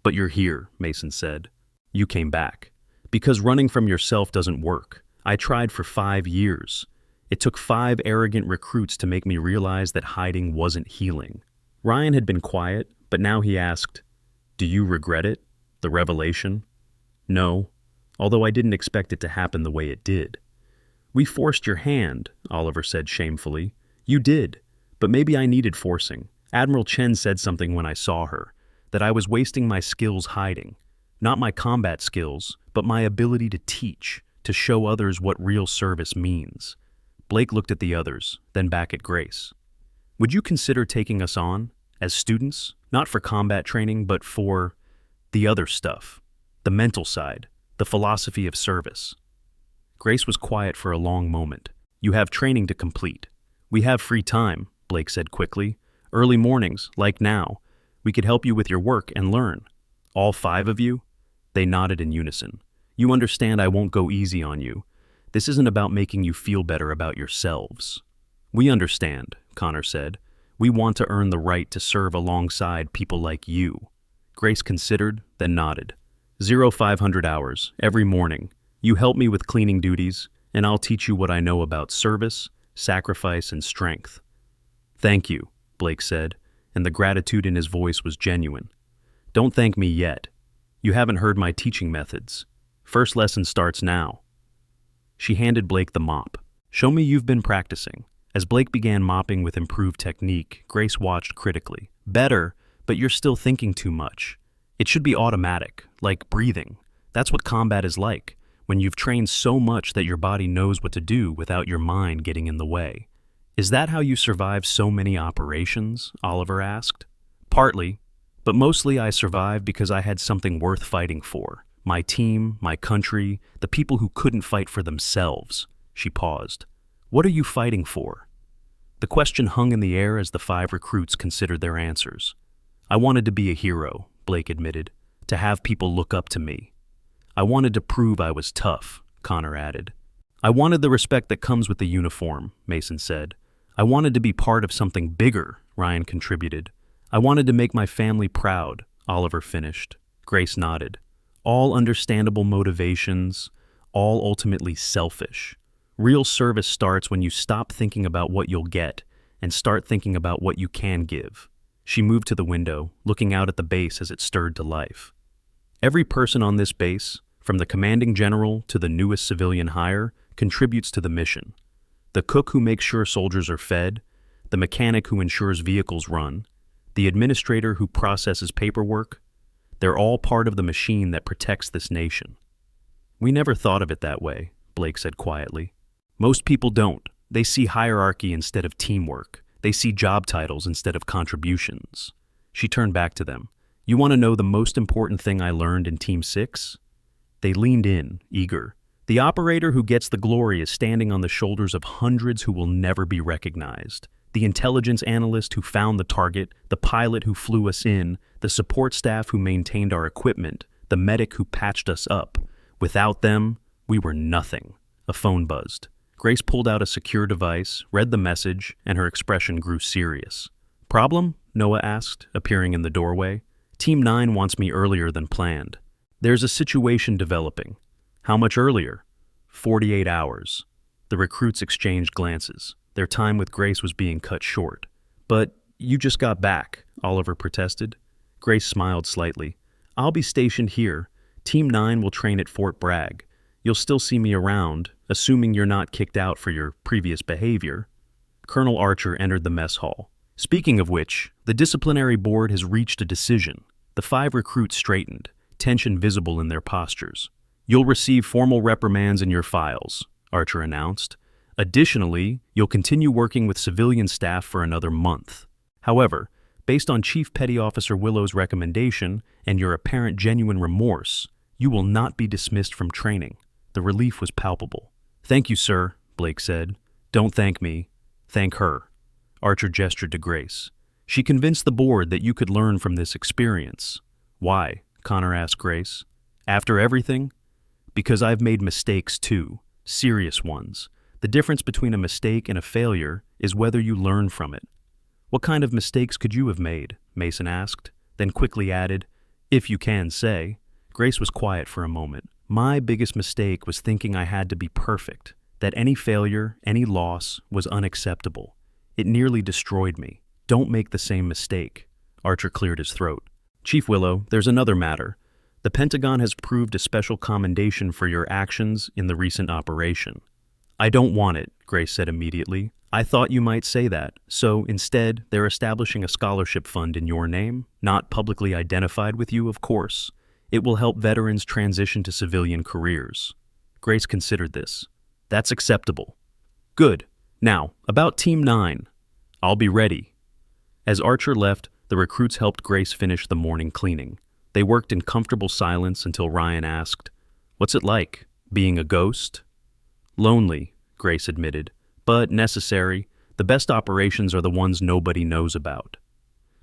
"But you're here," Mason said. "You came back. Because running from yourself doesn't work. I tried for 5 years. It took 5 arrogant recruits to make me realize that hiding wasn't healing." Ryan had been quiet, but now he asked, "Do you regret it? The revelation?" "No, although I didn't expect it to happen the way it did." "We forced your hand," Oliver said shamefully. "You did, but maybe I needed forcing. Admiral Chen said something when I saw her, that I was wasting my skills hiding. Not my combat skills, but my ability to teach, to show others what real service means." Blake looked at the others, then back at Grace. "Would you consider taking us on, as students, not for combat training, but for the other stuff, the mental side, the philosophy of service?" Grace was quiet for a long moment. "You have training to complete." "We have free time," Blake said quickly. "Early mornings, like now. We could help you with your work and learn." "All 5 of you?" They nodded in unison. "You understand I won't go easy on you. This isn't about making you feel better about yourselves." "We understand," Connor said. "We want to earn the right to serve alongside people like you." Grace considered, then nodded. 0500 hours, every morning. You help me with cleaning duties, and I'll teach you what I know about service, sacrifice, and strength." "Thank you," Blake said, and the gratitude in his voice was genuine. "Don't thank me yet. You haven't heard my teaching methods. First lesson starts now." She handed Blake the mop. "Show me you've been practicing." As Blake began mopping with improved technique, Grace watched critically. "Better, but you're still thinking too much. It should be automatic, like breathing. That's what combat is like, when you've trained so much that your body knows what to do without your mind getting in the way." "Is that how you survive so many operations?" Oliver asked. "Partly, but mostly I survived because I had something worth fighting for. My team, my country, the people who couldn't fight for themselves." She paused. "What are you fighting for?" The question hung in the air as the 5 recruits considered their answers. "I wanted to be a hero," Blake admitted, "to have people look up to me." I wanted to prove I was tough, Connor added. I wanted the respect that comes with the uniform, Mason said. I wanted to be part of something bigger, Ryan contributed. I wanted to make my family proud, Oliver finished. Grace nodded. All understandable motivations, all ultimately selfish. Real service starts when you stop thinking about what you'll get and start thinking about what you can give. She moved to the window, looking out at the base as it stirred to life. Every person on this base, from the commanding general to the newest civilian hire, contributes to the mission. The cook who makes sure soldiers are fed, the mechanic who ensures vehicles run, the administrator who processes paperwork, they're all part of the machine that protects this nation. We never thought of it that way, Blake said quietly. Most people don't. They see hierarchy instead of teamwork. They see job titles instead of contributions. She turned back to them. You want to know the most important thing I learned in Team 6? They leaned in, eager. The operator who gets the glory is standing on the shoulders of hundreds who will never be recognized. The intelligence analyst who found the target, the pilot who flew us in, the support staff who maintained our equipment, the medic who patched us up. Without them, we were nothing. A phone buzzed. Grace pulled out a secure device, read the message, and her expression grew serious. Problem? Noah asked, appearing in the doorway. Team 9 wants me earlier than planned. There's a situation developing. How much earlier? 48 hours. The recruits exchanged glances. Their time with Grace was being cut short. But you just got back, Oliver protested. Grace smiled slightly. I'll be stationed here. Team 9 will train at Fort Bragg. You'll still see me around, assuming you're not kicked out for your previous behavior. Colonel Archer entered the mess hall. Speaking of which, the disciplinary board has reached a decision. The 5 recruits straightened, tension visible in their postures. You'll receive formal reprimands in your files, Archer announced. Additionally, you'll continue working with civilian staff for another month. However, based on Chief Petty Officer Willow's recommendation and your apparent genuine remorse, you will not be dismissed from training. The relief was palpable. Thank you, sir, Blake said. Don't thank me. Thank her. Archer gestured to Grace. She convinced the board that you could learn from this experience. Why? Connor asked Grace. After everything? Because I've made mistakes too. Serious ones. The difference between a mistake and a failure is whether you learn from it. What kind of mistakes could you have made? Mason asked, then quickly added, if you can say. Grace was quiet for a moment. My biggest mistake was thinking I had to be perfect, that any failure, any loss, was unacceptable. It nearly destroyed me. Don't make the same mistake. Archer cleared his throat. Chief Willow, there's another matter. The Pentagon has approved a special commendation for your actions in the recent operation. I don't want it, Grace said immediately. I thought you might say that. So instead, they're establishing a scholarship fund in your name, not publicly identified with you, of course. It will help veterans transition to civilian careers. Grace considered this. That's acceptable. Good. Now, about Team 9. I'll be ready. As Archer left, the recruits helped Grace finish the morning cleaning. They worked in comfortable silence until Ryan asked, "What's it like, being a ghost?" Lonely, Grace admitted, but necessary. The best operations are the ones nobody knows about.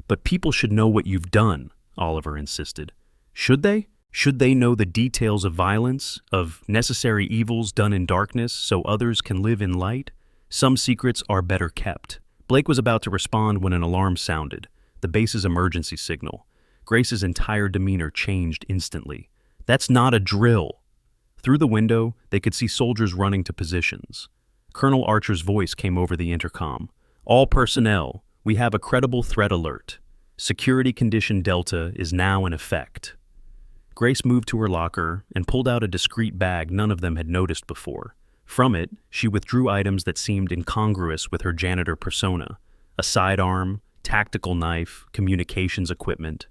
But people should know what you've done, Oliver insisted. Should they? Should they know the details of violence, of necessary evils done in darkness so others can live in light? Some secrets are better kept. Blake was about to respond when an alarm sounded, the base's emergency signal. Grace's entire demeanor changed instantly. That's not a drill. Through the window, they could see soldiers running to positions. Colonel Archer's voice came over the intercom. All personnel, we have a credible threat alert. Security condition Delta is now in effect. Grace moved to her locker and pulled out a discreet bag none of them had noticed before. From it, she withdrew items that seemed incongruous with her janitor persona. A sidearm, tactical knife, communications equipment.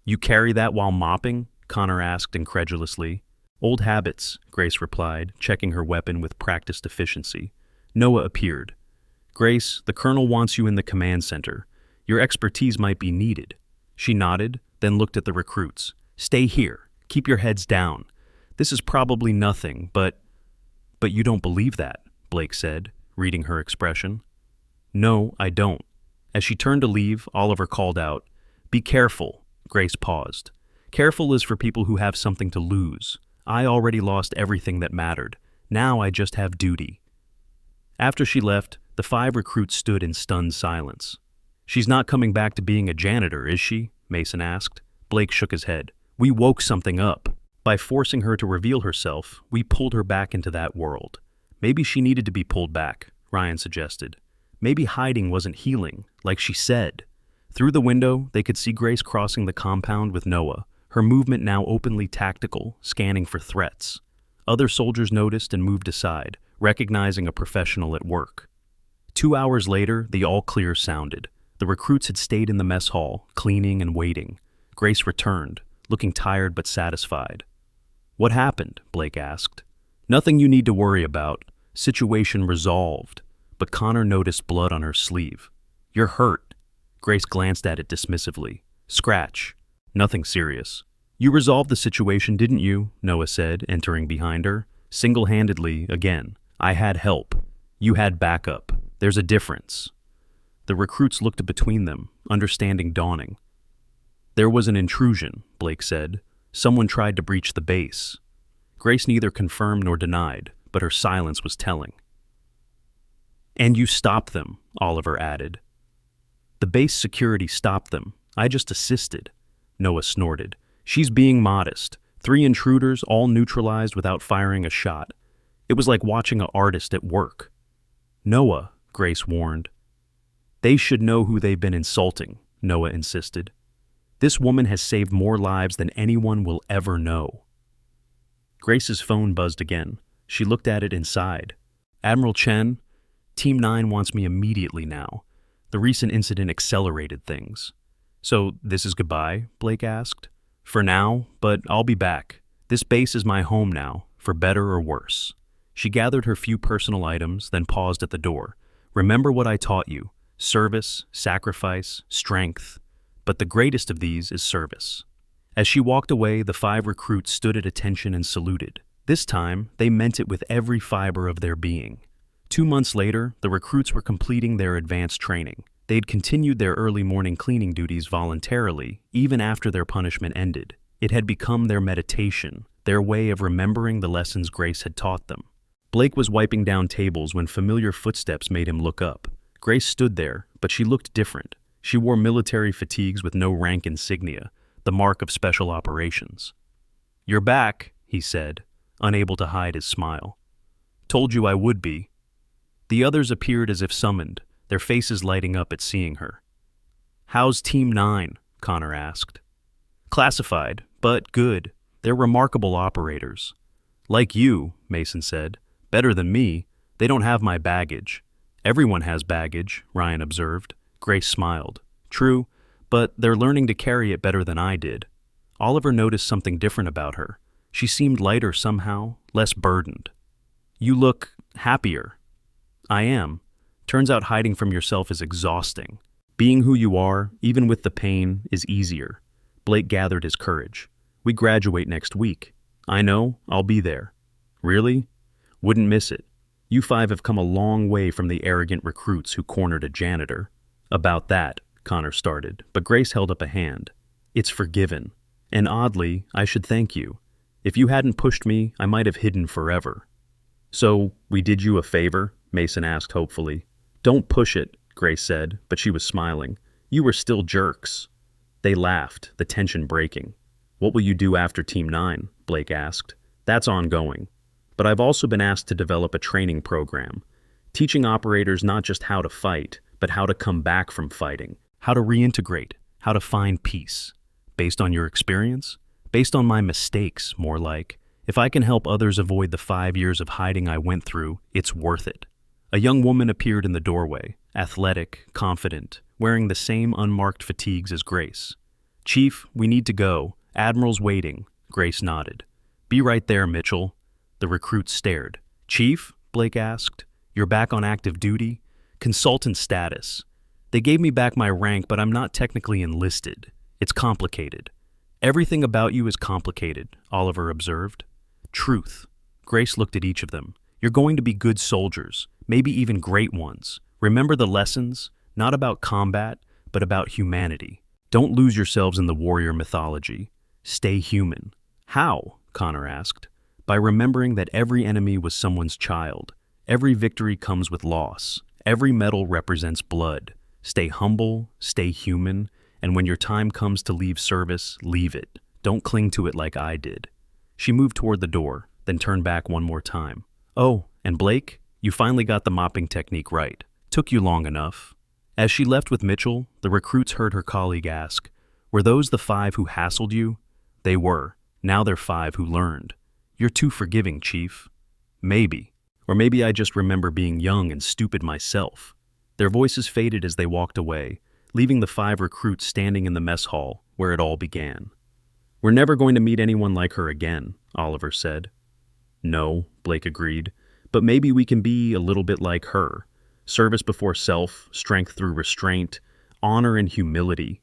You carry that while mopping? Connor asked incredulously. Old habits, Grace replied, checking her weapon with practiced efficiency. Noah appeared. Grace, the colonel wants you in the command center. Your expertise might be needed. She nodded, then looked at the recruits. Stay here. Keep your heads down. This is probably nothing, but you don't believe that, Blake said, reading her expression. No, I don't. As she turned to leave, Oliver called out, Be careful. Grace paused. Careful is for people who have something to lose. I already lost everything that mattered. Now I just have duty. After she left, the 5 recruits stood in stunned silence. She's not coming back to being a janitor, is she? Mason asked. Blake shook his head. We woke something up. By forcing her to reveal herself, we pulled her back into that world. Maybe she needed to be pulled back, Ryan suggested. Maybe hiding wasn't healing, like she said. Through the window, they could see Grace crossing the compound with Noah, her movement now openly tactical, scanning for threats. Other soldiers noticed and moved aside, recognizing a professional at work. 2 hours later, the all-clear sounded. The recruits had stayed in the mess hall, cleaning and waiting. Grace returned, looking tired but satisfied. What happened? Blake asked. Nothing you need to worry about. Situation resolved. But Connor noticed blood on her sleeve. You're hurt. Grace glanced at it dismissively. Scratch. Nothing serious. You resolved the situation, didn't you? Noah said, entering behind her. Single-handedly, again. I had help. You had backup. There's a difference. The recruits looked between them, understanding dawning. There was an intrusion, Blake said. Someone tried to breach the base. Grace neither confirmed nor denied, but her silence was telling. And you stopped them, Oliver added. The base security stopped them. I just assisted. Noah snorted. She's being modest. 3 intruders, all neutralized without firing a shot. It was like watching an artist at work. Noah, Grace warned. They should know who they've been insulting, Noah insisted. This woman has saved more lives than anyone will ever know. Grace's phone buzzed again. She looked at it and sighed. Admiral Chen, Team 9 wants me immediately now. The recent incident accelerated things. So this is goodbye, Blake asked. For now, but I'll be back. This base is my home now, for better or worse. She gathered her few personal items, then paused at the door. Remember what I taught you. Service, sacrifice, strength. But the greatest of these is service. As she walked away, the 5 recruits stood at attention and saluted. This time, they meant it with every fiber of their being. 2 months later, the recruits were completing their advanced training. They'd continued their early morning cleaning duties voluntarily, even after their punishment ended. It had become their meditation, their way of remembering the lessons Grace had taught them. Blake was wiping down tables when familiar footsteps made him look up. Grace stood there, but she looked different. She wore military fatigues with no rank insignia, the mark of special operations. You're back, he said, unable to hide his smile. Told you I would be. The others appeared as if summoned, their faces lighting up at seeing her. How's Team 9? Connor asked. Classified, but good. They're remarkable operators. Like you, Mason said. Better than me. They don't have my baggage. Everyone has baggage, Ryan observed. Grace smiled. True, but they're learning to carry it better than I did. Oliver noticed something different about her. She seemed lighter somehow, less burdened. You look happier. I am. Turns out hiding from yourself is exhausting. Being who you are, even with the pain, is easier. Blake gathered his courage. We graduate next week. I know, I'll be there. Really? Wouldn't miss it. You 5 have come a long way from the arrogant recruits who cornered a janitor. About that, Connor started, but Grace held up a hand. It's forgiven. And oddly, I should thank you. If you hadn't pushed me, I might have hidden forever. So, we did you a favor? Mason asked hopefully. Don't push it, Grace said, but she was smiling. You were still jerks. They laughed, the tension breaking. What will you do after Team 9? Blake asked. That's ongoing. But I've also been asked to develop a training program, teaching operators not just how to fight, but how to come back from fighting, how to reintegrate, how to find peace. Based on your experience? Based on my mistakes, more like. If I can help others avoid the 5 years of hiding I went through, it's worth it. A young woman appeared in the doorway, athletic, confident, wearing the same unmarked fatigues as Grace. Chief, we need to go. Admiral's waiting. Grace nodded. Be right there, Mitchell. The recruit stared. Chief? Blake asked. You're back on active duty? Consultant status. They gave me back my rank, but I'm not technically enlisted. It's complicated. Everything about you is complicated, Oliver observed. Truth. Grace looked at each of them. You're going to be good soldiers, maybe even great ones. Remember the lessons? Not about combat, but about humanity. Don't lose yourselves in the warrior mythology. Stay human. How? Connor asked. by remembering that every enemy was someone's child. Every victory comes with loss. Every medal represents blood. Stay humble, stay human, and when your time comes to leave service, leave it. Don't cling to it like I did. She moved toward the door, then turned back one more time. Oh, and Blake, you finally got the mopping technique right. Took you long enough. As she left with Mitchell, the recruits heard her colleague ask, "Were those the 5 who hassled you?" They were. Now they're 5 who learned. You're too forgiving, Chief. Maybe. Or maybe I just remember being young and stupid myself. Their voices faded as they walked away, leaving the 5 recruits standing in the mess hall where it all began. "We're never going to meet anyone like her again," Oliver said. "No," Blake agreed, "but maybe we can be a little bit like her. Service before self, strength through restraint, honor and humility."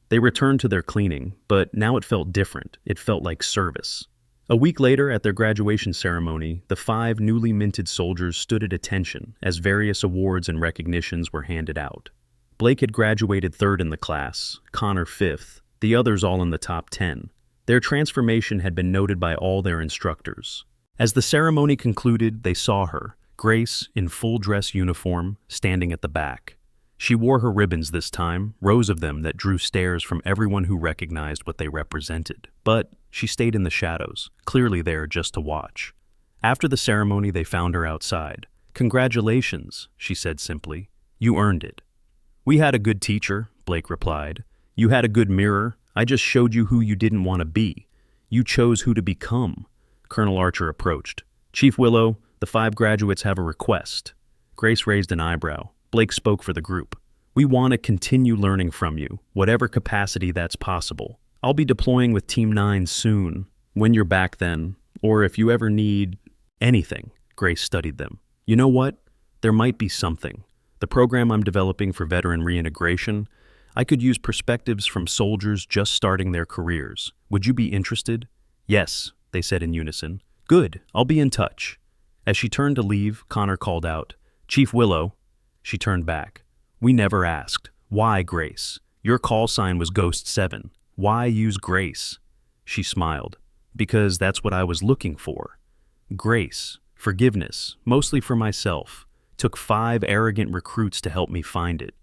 They returned to their cleaning, but now it felt different. It felt like service. A week later, at their graduation ceremony, the 5 newly minted soldiers stood at attention as various awards and recognitions were handed out. Blake had graduated 3rd in the class, Connor 5th, the others all in the top 10. Their transformation had been noted by all their instructors. As the ceremony concluded, they saw her, Grace, in full dress uniform, standing at the back. She wore her ribbons this time, rows of them that drew stares from everyone who recognized what they represented. But she stayed in the shadows, clearly there just to watch. After the ceremony, they found her outside. "Congratulations," she said simply. "You earned it." "We had a good teacher," Blake replied. "You had a good mirror. I just showed you who you didn't want to be. You chose who to become." Colonel Archer approached. "Chief Willow, the 5 graduates have a request." Grace raised an eyebrow. Blake spoke for the group. "We want to continue learning from you, whatever capacity that's possible. I'll be deploying with Team 9 soon. When you're back then, or if you ever need anything." Grace studied them. "You know what? There might be something. The program I'm developing for veteran reintegration, I could use perspectives from soldiers just starting their careers. Would you be interested?" "Yes," they said in unison. "Good, I'll be in touch." As she turned to leave, Connor called out, "Chief Willow." She turned back. "We never asked. Why Grace? Your call sign was Ghost 7. Why use Grace?" She smiled. "Because that's what I was looking for. Grace, forgiveness, mostly for myself. Took 5 arrogant recruits to help me find it."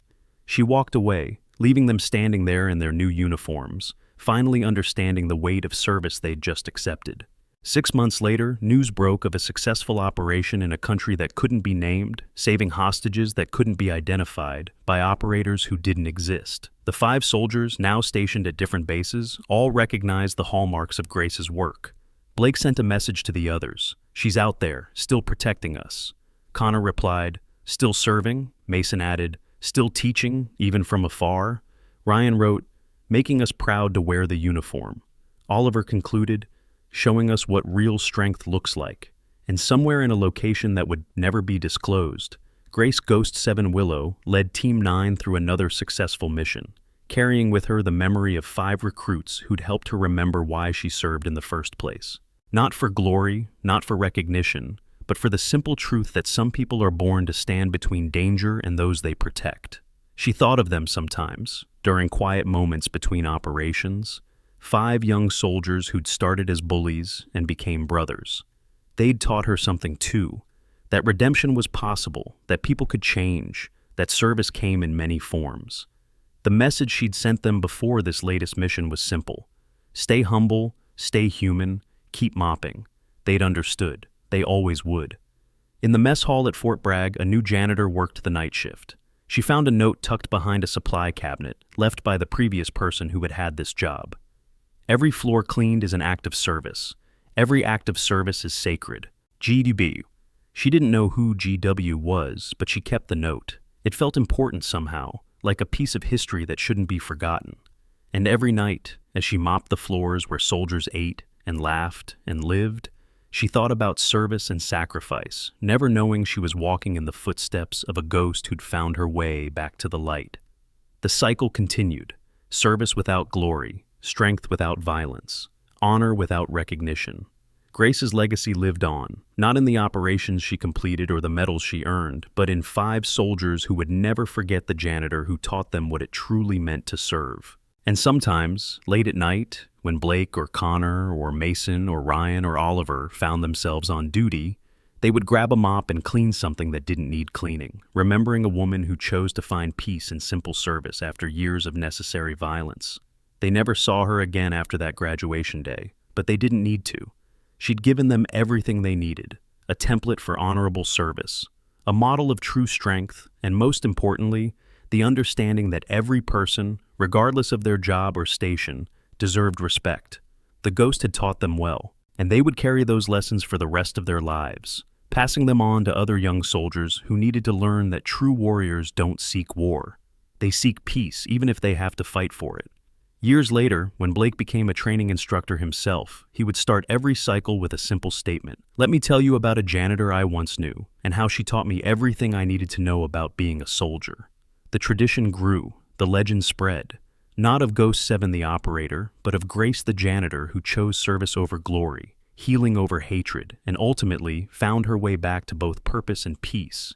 She walked away, leaving them standing there in their new uniforms, finally understanding the weight of service they'd just accepted. 6 months later, news broke of a successful operation in a country that couldn't be named, saving hostages that couldn't be identified by operators who didn't exist. The 5 soldiers, now stationed at different bases, all recognized the hallmarks of Grace's work. Blake sent a message to the others. "She's out there, still protecting us." Connor replied, "Still serving?" Mason added, "Still teaching, even from afar?" Ryan wrote, "Making us proud to wear the uniform." Oliver concluded, "Showing us what real strength looks like." And somewhere in a location that would never be disclosed, Grace Ghost 7 Willow led Team 9 through another successful mission, carrying with her the memory of 5 recruits who'd helped her remember why she served in the first place. Not for glory, not for recognition, but for the simple truth that some people are born to stand between danger and those they protect. She thought of them sometimes, during quiet moments between operations, 5 young soldiers who'd started as bullies and became brothers. They'd taught her something too, that redemption was possible, that people could change, that service came in many forms. The message she'd sent them before this latest mission was simple. Stay humble, stay human, keep mopping. They'd understood. They always would. In the mess hall at Fort Bragg, a new janitor worked the night shift. She found a note tucked behind a supply cabinet, left by the previous person who had had this job. "Every floor cleaned is an act of service. Every act of service is sacred. GW." She didn't know who GW was, but she kept the note. It felt important somehow, like a piece of history that shouldn't be forgotten. And every night, as she mopped the floors where soldiers ate and laughed and lived, she thought about service and sacrifice, never knowing she was walking in the footsteps of a ghost who'd found her way back to the light. The cycle continued. Service without glory, strength without violence, honor without recognition. Grace's legacy lived on, not in the operations she completed or the medals she earned, but in 5 soldiers who would never forget the janitor who taught them what it truly meant to serve. And sometimes, late at night, when Blake or Connor or Mason or Ryan or Oliver found themselves on duty, they would grab a mop and clean something that didn't need cleaning, remembering a woman who chose to find peace in simple service after years of necessary violence. They never saw her again after that graduation day, but they didn't need to. She'd given them everything they needed, a template for honorable service, a model of true strength, and most importantly, the understanding that every person, regardless of their job or station, deserved respect. The ghost had taught them well, and they would carry those lessons for the rest of their lives, passing them on to other young soldiers who needed to learn that true warriors don't seek war. They seek peace, even if they have to fight for it. Years later, when Blake became a training instructor himself, he would start every cycle with a simple statement. Let me tell you about a janitor I once knew, and how she taught me everything I needed to know about being a soldier. The tradition grew, the legend spread, not of Ghost 7 the operator, but of Grace the janitor who chose service over glory, healing over hatred, and ultimately found her way back to both purpose and peace.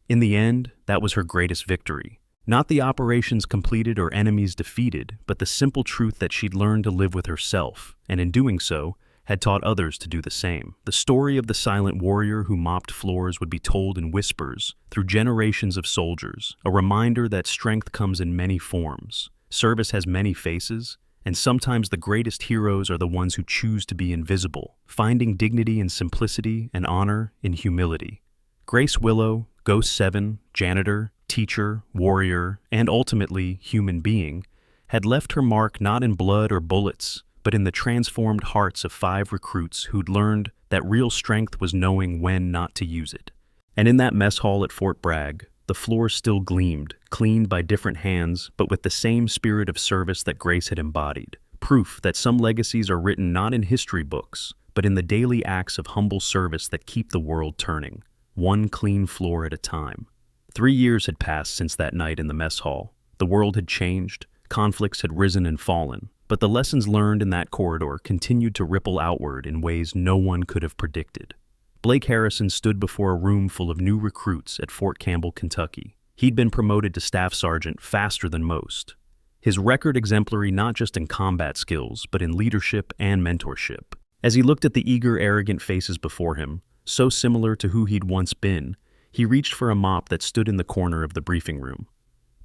In the end, that was her greatest victory. Not the operations completed or enemies defeated, but the simple truth that she'd learned to live with herself, and in doing so, had taught others to do the same. The story of the silent warrior who mopped floors would be told in whispers through generations of soldiers, a reminder that strength comes in many forms. Service has many faces, and sometimes the greatest heroes are the ones who choose to be invisible, finding dignity in simplicity and honor in humility. Grace Willow, Ghost 7, janitor, teacher, warrior, and ultimately human being, had left her mark not in blood or bullets, but in the transformed hearts of 5 recruits who'd learned that real strength was knowing when not to use it. And in that mess hall at Fort Bragg, the floors still gleamed, cleaned by different hands, but with the same spirit of service that Grace had embodied. Proof that some legacies are written not in history books, but in the daily acts of humble service that keep the world turning, one clean floor at a time. 3 years had passed since that night in the mess hall. The world had changed, conflicts had risen and fallen, but the lessons learned in that corridor continued to ripple outward in ways no one could have predicted. Blake Harrison stood before a room full of new recruits at Fort Campbell, Kentucky. He'd been promoted to staff sergeant faster than most. His record exemplary not just in combat skills, but in leadership and mentorship. As he looked at the eager, arrogant faces before him, so similar to who he'd once been, he reached for a mop that stood in the corner of the briefing room.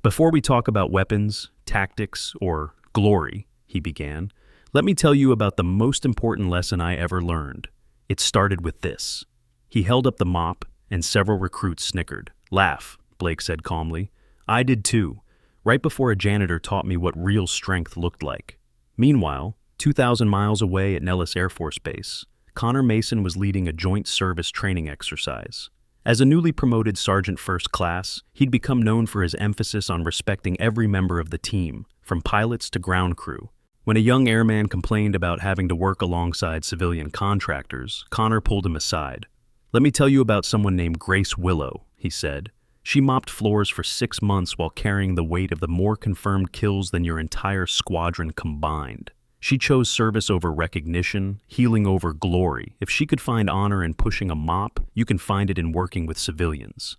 Before we talk about weapons, tactics, or glory, he began, let me tell you about the most important lesson I ever learned. It started with this. He held up the mop, and several recruits snickered. Laugh, Blake said calmly. I did too, right before a janitor taught me what real strength looked like. Meanwhile, 2,000 miles away at Nellis Air Force Base, Connor Mason was leading a joint service training exercise. As a newly promoted Sergeant First Class, he'd become known for his emphasis on respecting every member of the team, from pilots to ground crew. When a young airman complained about having to work alongside civilian contractors, Connor pulled him aside. Let me tell you about someone named Grace Willow, he said. She mopped floors for 6 months while carrying the weight of the more confirmed kills than your entire squadron combined. She chose service over recognition, healing over glory. If she could find honor in pushing a mop, you can find it in working with civilians.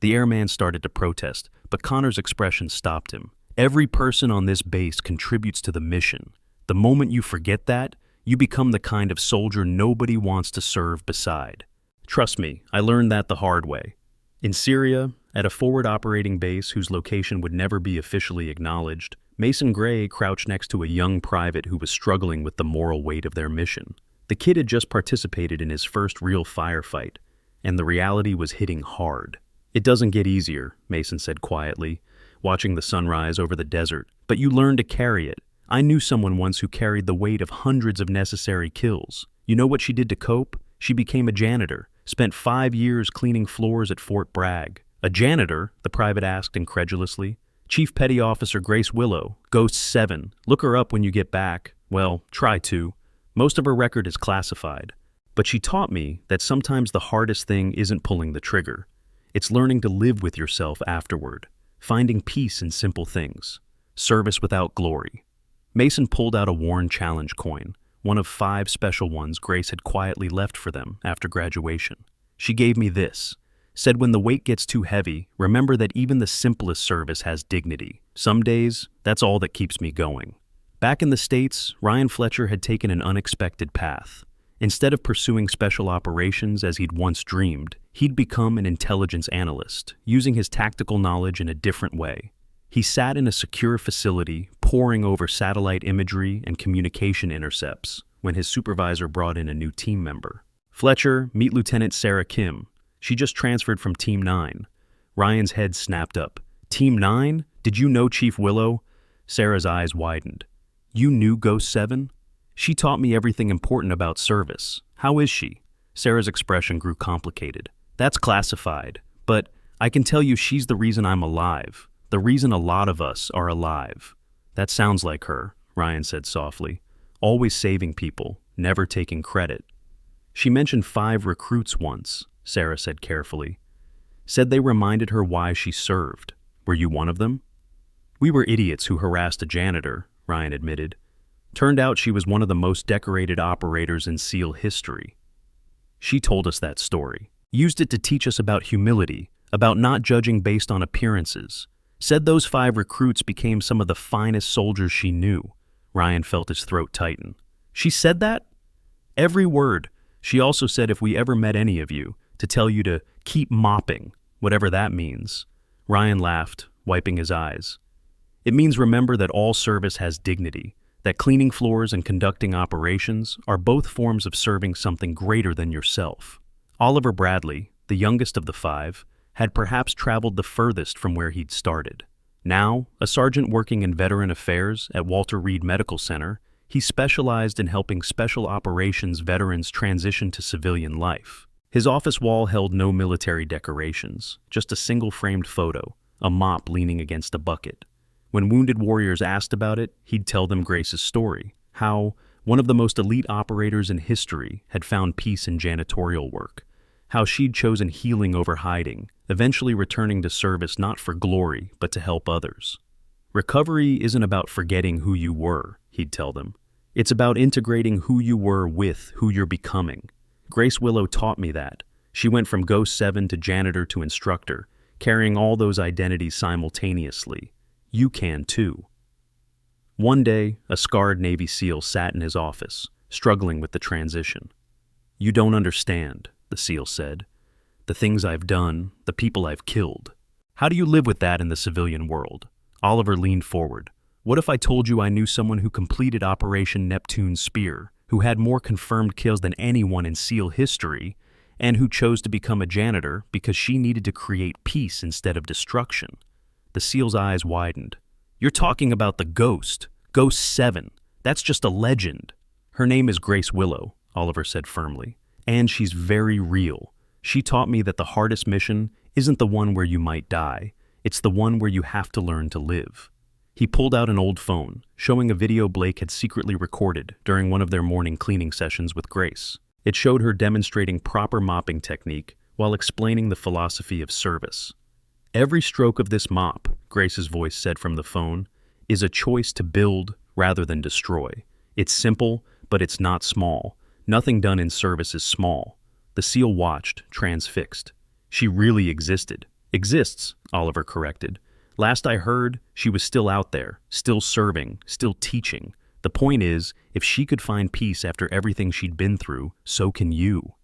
The airman started to protest, but Connor's expression stopped him. Every person on this base contributes to the mission. The moment you forget that, you become the kind of soldier nobody wants to serve beside. Trust me, I learned that the hard way. In Syria, at a forward operating base whose location would never be officially acknowledged, Mason Gray crouched next to a young private who was struggling with the moral weight of their mission. The kid had just participated in his first real firefight, and the reality was hitting hard. It doesn't get easier, Mason said quietly, watching the sunrise over the desert, but you learn to carry it. I knew someone once who carried the weight of hundreds of necessary kills. You know what she did to cope? She became a janitor, spent 5 years cleaning floors at Fort Bragg. A janitor? The private asked incredulously. Chief Petty Officer Grace Willow, Ghost 7. Look her up when you get back. Well, try to. Most of her record is classified. But she taught me that sometimes the hardest thing isn't pulling the trigger. It's learning to live with yourself afterward, finding peace in simple things. Service without glory. Mason pulled out a worn challenge coin, one of 5 special ones Grace had quietly left for them after graduation. She gave me this. Said when the weight gets too heavy, remember that even the simplest service has dignity. Some days, that's all that keeps me going. Back in the States, Ryan Fletcher had taken an unexpected path. Instead of pursuing special operations as he'd once dreamed, he'd become an intelligence analyst, using his tactical knowledge in a different way. He sat in a secure facility, poring over satellite imagery and communication intercepts, when his supervisor brought in a new team member. "Fletcher, meet Lieutenant Sarah Kim. She just transferred from Team 9. Ryan's head snapped up. "Team 9? Did you know Chief Willow?" Sarah's eyes widened. "You knew Ghost 7? She taught me everything important about service. How is she?" Sarah's expression grew complicated. "That's classified, but I can tell you she's the reason I'm alive. The reason a lot of us are alive." "That sounds like her," Ryan said softly. "Always saving people, never taking credit." "She mentioned 5 recruits once," Sarah said carefully. "Said they reminded her why she served. Were you one of them?" "We were idiots who harassed a janitor," Ryan admitted. "Turned out she was one of the most decorated operators in SEAL history. She told us that story. Used it to teach us about humility, about not judging based on appearances. Said those 5 recruits became some of the finest soldiers she knew." Ryan felt his throat tighten. "She said that?" "Every word. She also said if we ever met any of you, to tell you to keep mopping, whatever that means." Ryan laughed, wiping his eyes. "It means remember that all service has dignity, that cleaning floors and conducting operations are both forms of serving something greater than yourself." Oliver Bradley, the youngest of the 5, had perhaps traveled the furthest from where he'd started. Now, a sergeant working in veteran affairs at Walter Reed Medical Center, he specialized in helping special operations veterans transition to civilian life. His office wall held no military decorations, just a single framed photo, a mop leaning against a bucket. When wounded warriors asked about it, he'd tell them Grace's story, how one of the most elite operators in history had found peace in janitorial work, how she'd chosen healing over hiding, eventually returning to service not for glory, but to help others. "Recovery isn't about forgetting who you were," he'd tell them. "It's about integrating who you were with who you're becoming. Grace Willow taught me that. She went from Ghost 7 to janitor to instructor, carrying all those identities simultaneously. You can too." One day, a scarred Navy SEAL sat in his office, struggling with the transition. "You don't understand," the SEAL said. "The things I've done, the people I've killed. How do you live with that in the civilian world?" Oliver leaned forward. "What if I told you I knew someone who completed Operation Neptune's Spear, who had more confirmed kills than anyone in SEAL history, and who chose to become a janitor because she needed to create peace instead of destruction?" The SEAL's eyes widened. "You're talking about the Ghost, Ghost 7. That's just a legend." "Her name is Grace Willow," Oliver said firmly. "And she's very real. She taught me that the hardest mission isn't the one where you might die. It's the one where you have to learn to live." He pulled out an old phone, showing a video Blake had secretly recorded during one of their morning cleaning sessions with Grace. It showed her demonstrating proper mopping technique while explaining the philosophy of service. "Every stroke of this mop," Grace's voice said from the phone, "is a choice to build rather than destroy. It's simple, but it's not small. Nothing done in service is small." The SEAL watched, transfixed. "She really existed." "Exists," Oliver corrected. "Last I heard, she was still out there, still serving, still teaching. The point is, if she could find peace after everything she'd been through, so can you."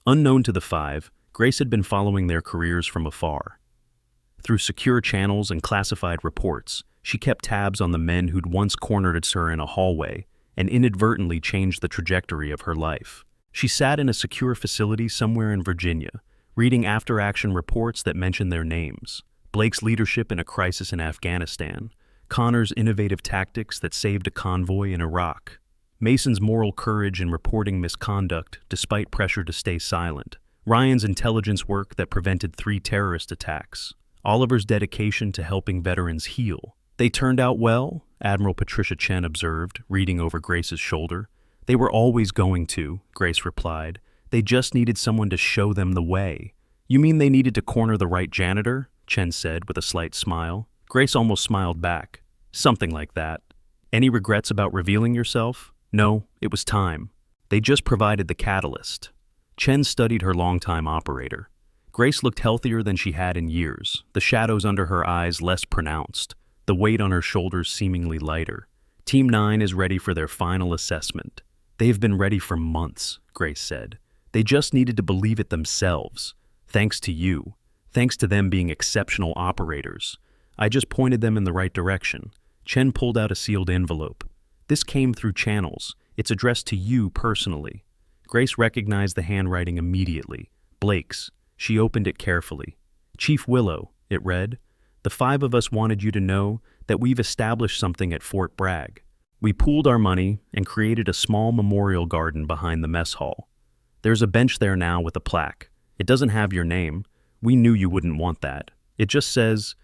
Unknown to the 5, Grace had been following their careers from afar. Through secure channels and classified reports, she kept tabs on the men who'd once cornered her in a hallway and inadvertently changed the trajectory of her life. She sat in a secure facility somewhere in Virginia, reading after-action reports that mentioned their names: Blake's leadership in a crisis in Afghanistan, Connor's innovative tactics that saved a convoy in Iraq, Mason's moral courage in reporting misconduct despite pressure to stay silent, Ryan's intelligence work that prevented 3 terrorist attacks, Oliver's dedication to helping veterans heal. "They turned out well," Admiral Patricia Chen observed, reading over Grace's shoulder. "They were always going to," Grace replied. "They just needed someone to show them the way." "You mean they needed to corner the right janitor?" Chen said with a slight smile. Grace almost smiled back. "Something like that." "Any regrets about revealing yourself?" "No, it was time. They just provided the catalyst." Chen studied her longtime operator. Grace looked healthier than she had in years, the shadows under her eyes less pronounced. the weight on her shoulders seemingly lighter. Team 9 is ready for their final assessment. They've been ready for months, Grace said. They just needed to believe it themselves. Thanks to you. Thanks to them being exceptional operators. I just pointed them in the right direction. Chen pulled out a sealed envelope. This came through channels. It's addressed to you personally. Grace recognized the handwriting immediately. Blake's. She opened it carefully. Chief Willow, it read. The 5 of us wanted you to know that we've established something at Fort Bragg. We pooled our money and created a small memorial garden behind the mess hall. There's a bench there now with a plaque. It doesn't have your name. We knew you wouldn't want that. It just says,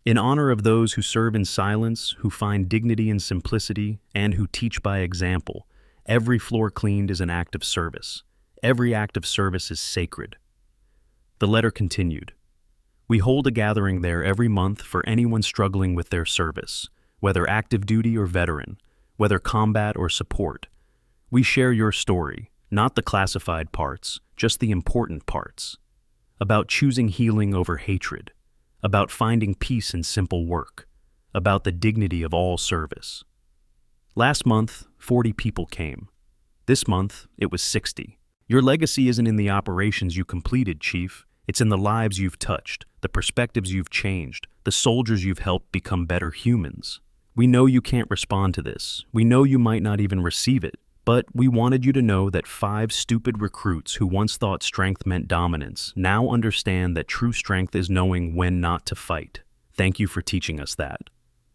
in honor of those who serve in silence, who find dignity in simplicity, and who teach by example, every floor cleaned is an act of service. Every act of service is sacred. The letter continued. We hold a gathering there every month for anyone struggling with their service, whether active duty or veteran, whether combat or support. We share your story, not the classified parts, just the important parts. About choosing healing over hatred, about finding peace in simple work, about the dignity of all service. Last month, 40 people came. This month, it was 60. Your legacy isn't in the operations you completed, Chief. It's in the lives you've touched, the perspectives you've changed, the soldiers you've helped become better humans. We know you can't respond to this. We know you might not even receive it. But we wanted you to know that 5 stupid recruits who once thought strength meant dominance now understand that true strength is knowing when not to fight. Thank you for teaching us that.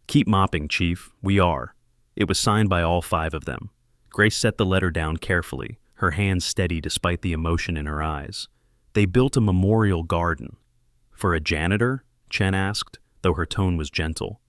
Keep mopping, Chief. We are. It was signed by all 5 of them. Grace set the letter down carefully, her hands steady despite the emotion in her eyes. They built a memorial garden. For a janitor? Chen asked, though her tone was gentle.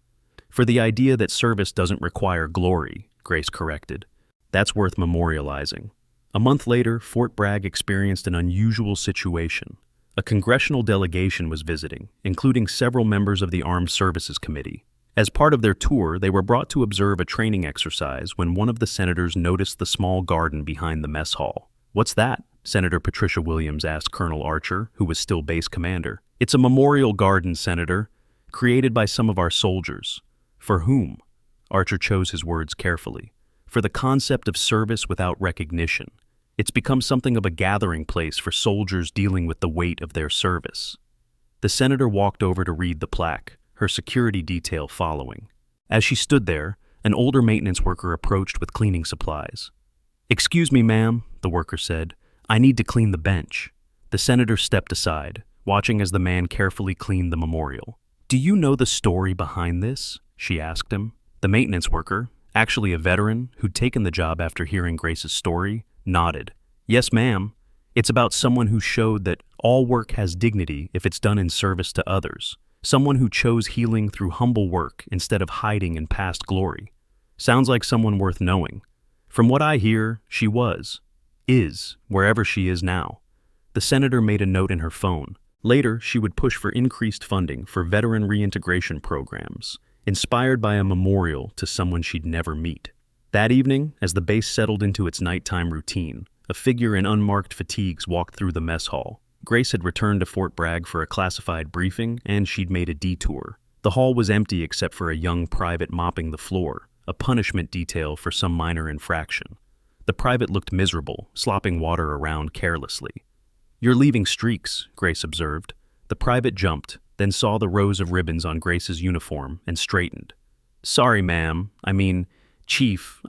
For the idea that service doesn't require glory, Grace corrected. That's worth memorializing. A month later, Fort Bragg experienced an unusual situation. A congressional delegation was visiting, including several members of the Armed Services Committee. As part of their tour, they were brought to observe a training exercise when one of the senators noticed the small garden behind the mess hall. What's that? Senator Patricia Williams asked Colonel Archer, who was still base commander. It's a memorial garden, Senator, created by some of our soldiers. For whom? Archer chose his words carefully. For the concept of service without recognition. It's become something of a gathering place for soldiers dealing with the weight of their service. The senator walked over to read the plaque, her security detail following. As she stood there, an older maintenance worker approached with cleaning supplies. "Excuse me, ma'am," the worker said. "I need to clean the bench." The senator stepped aside, watching as the man carefully cleaned the memorial. "Do you know the story behind this?" she asked him. The maintenance worker, actually a veteran who'd taken the job after hearing Grace's story, nodded. "Yes, ma'am. It's about someone who showed that all work has dignity if it's done in service to others. Someone who chose healing through humble work instead of hiding in past glory. Sounds like someone worth knowing. From what I hear, she is, wherever she is now." The senator made a note in her phone. Later, she would push for increased funding for veteran reintegration programs, inspired by a memorial to someone she'd never meet. That evening, as the base settled into its nighttime routine, a figure in unmarked fatigues walked through the mess hall. Grace had returned to Fort Bragg for a classified briefing, and she'd made a detour. The hall was empty except for a young private mopping the floor, a punishment detail for some minor infraction. The private looked miserable, slopping water around carelessly. "You're leaving streaks," Grace observed. The private jumped, then saw the rows of ribbons on Grace's uniform and straightened. "Sorry, ma'am. Chief,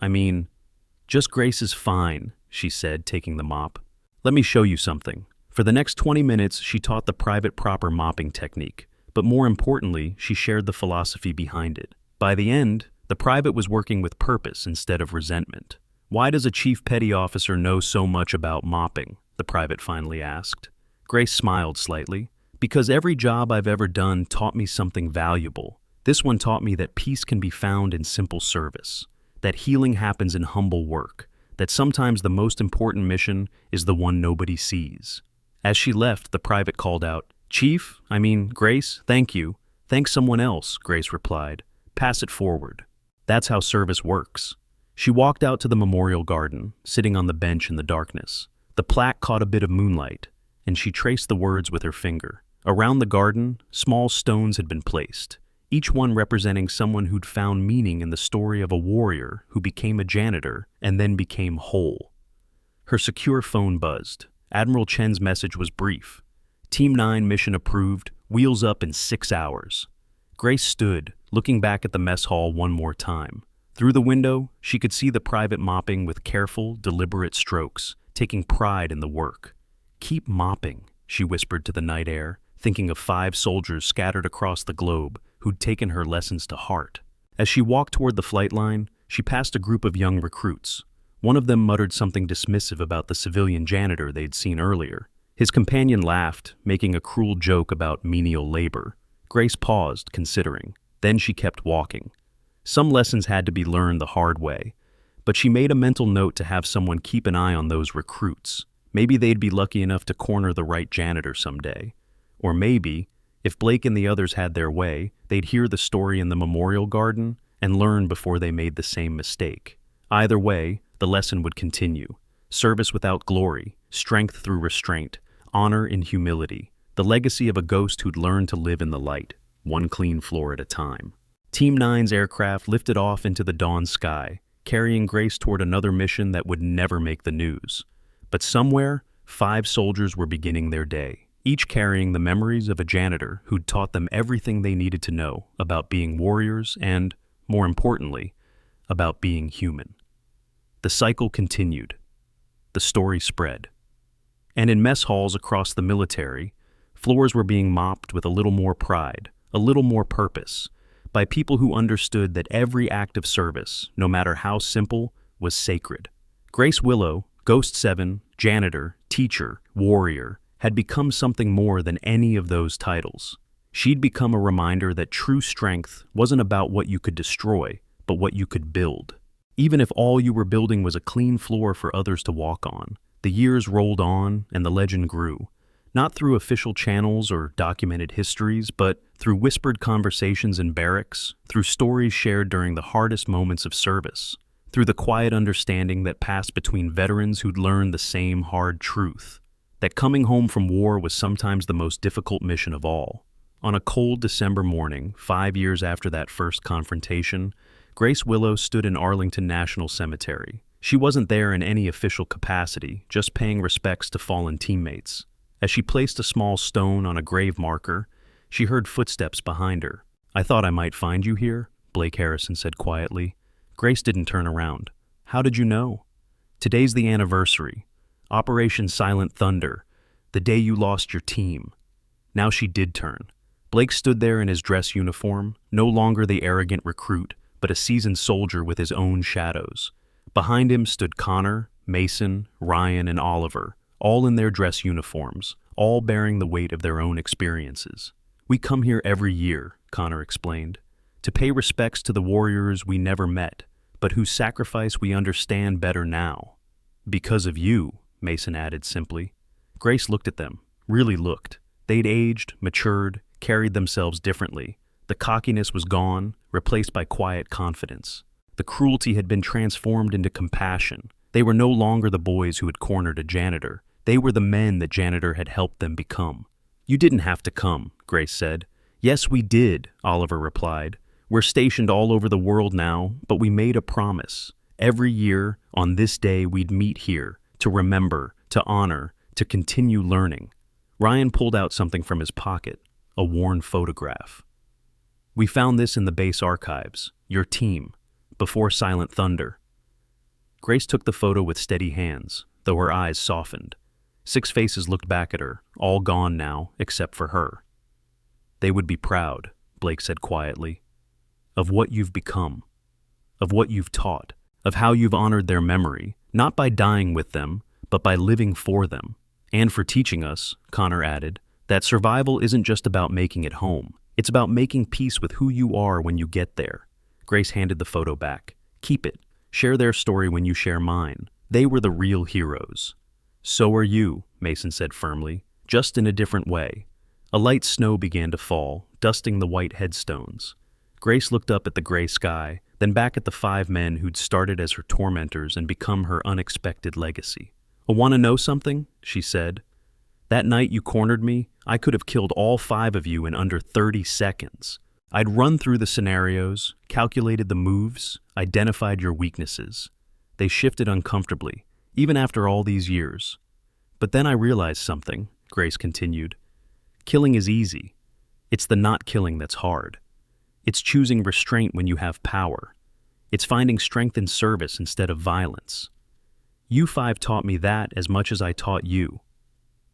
just Grace is fine," she said, taking the mop. "Let me show you something." For the next 20 minutes, she taught the private proper mopping technique, but more importantly, she shared the philosophy behind it. By the end, the private was working with purpose instead of resentment. "Why does a chief petty officer know so much about mopping?" the private finally asked. Grace smiled slightly. "Because every job I've ever done taught me something valuable. This one taught me that peace can be found in simple service, that healing happens in humble work, that sometimes the most important mission is the one nobody sees." As she left, the private called out, Grace, thank you. Thank someone else," Grace replied. "Pass it forward." That's how service works. She walked out to the memorial garden, sitting on the bench in the darkness. The plaque caught a bit of moonlight, and she traced the words with her finger. Around the garden, small stones had been placed, each one representing someone who'd found meaning in the story of a warrior who became a janitor and then became whole. Her secure phone buzzed. Admiral Chen's message was brief. Team 9 mission approved, wheels up in 6 hours. Grace stood, looking back at the mess hall one more time. Through the window, she could see the private mopping with careful, deliberate strokes, taking pride in the work. "Keep mopping," she whispered to the night air, thinking of 5 soldiers scattered across the globe who'd taken her lessons to heart. As she walked toward the flight line, she passed a group of young recruits. One of them muttered something dismissive about the civilian janitor they'd seen earlier. His companion laughed, making a cruel joke about menial labor. Grace paused, considering. Then she kept walking. Some lessons had to be learned the hard way, but she made a mental note to have someone keep an eye on those recruits. Maybe they'd be lucky enough to corner the right janitor someday. Or maybe, if Blake and the others had their way, they'd hear the story in the memorial garden and learn before they made the same mistake. Either way, the lesson would continue. Service without glory, strength through restraint, honor in humility, the legacy of a ghost who'd learned to live in the light, one clean floor at a time. Team 9's aircraft lifted off into the dawn sky, carrying Grace toward another mission that would never make the news. But somewhere, 5 soldiers were beginning their day, each carrying the memories of a janitor who'd taught them everything they needed to know about being warriors and, more importantly, about being human. The cycle continued. The story spread. And in mess halls across the military, floors were being mopped with a little more pride, a little more purpose, by people who understood that every act of service, no matter how simple, was sacred. Grace Willow, Ghost 7, janitor, teacher, warrior, had become something more than any of those titles. She'd become a reminder that true strength wasn't about what you could destroy, but what you could build. Even if all you were building was a clean floor for others to walk on, the years rolled on and the legend grew, not through official channels or documented histories, but through whispered conversations in barracks, through stories shared during the hardest moments of service, through the quiet understanding that passed between veterans who'd learned the same hard truth, that coming home from war was sometimes the most difficult mission of all. On a cold December morning, 5 years after that first confrontation, Grace Willow stood in Arlington National Cemetery. She wasn't there in any official capacity, just paying respects to fallen teammates. As she placed a small stone on a grave marker, she heard footsteps behind her. "I thought I might find you here," Blake Harrison said quietly. Grace didn't turn around. "How did you know?" "Today's the anniversary. Operation Silent Thunder, the day you lost your team." Now she did turn. Blake stood there in his dress uniform, no longer the arrogant recruit, but a seasoned soldier with his own shadows. Behind him stood Connor, Mason, Ryan, and Oliver, all in their dress uniforms, all bearing the weight of their own experiences. "We come here every year," Connor explained, "to pay respects to the warriors we never met, but whose sacrifice we understand better now." "Because of you," Mason added simply. Grace looked at them, really looked. They'd aged, matured, carried themselves differently. The cockiness was gone, replaced by quiet confidence. The cruelty had been transformed into compassion. They were no longer the boys who had cornered a janitor. They were the men that janitor had helped them become. "You didn't have to come," Grace said. "Yes, we did," Oliver replied. "We're stationed all over the world now, but we made a promise. Every year, on this day, we'd meet here, to remember, to honor, to continue learning." Ryan pulled out something from his pocket, a worn photograph. "We found this in the base archives, your team, before Silent Thunder." Grace took the photo with steady hands, though her eyes softened. 6 faces looked back at her, all gone now, except for her. "They would be proud," Blake said quietly, "of what you've become, of what you've taught, of how you've honored their memory, not by dying with them, but by living for them. And for teaching us," Connor added, "that survival isn't just about making it home. It's about making peace with who you are when you get there." Grace handed the photo back. "Keep it. Share their story when you share mine. They were the real heroes." "So are you," Mason said firmly, just in a different way. A light snow began to fall, dusting the white headstones. Grace looked up at the gray sky, then back at the 5 men who'd started as her tormentors and become her unexpected legacy. "Want to know something?" she said. "That night you cornered me, I could have killed all 5 of you in under 30 seconds. I'd run through the scenarios, calculated the moves, identified your weaknesses. They shifted uncomfortably, even after all these years. But then I realized something, Grace continued. Killing is easy. It's the not killing that's hard. It's choosing restraint when you have power. It's finding strength in service instead of violence. You five taught me that as much as I taught you.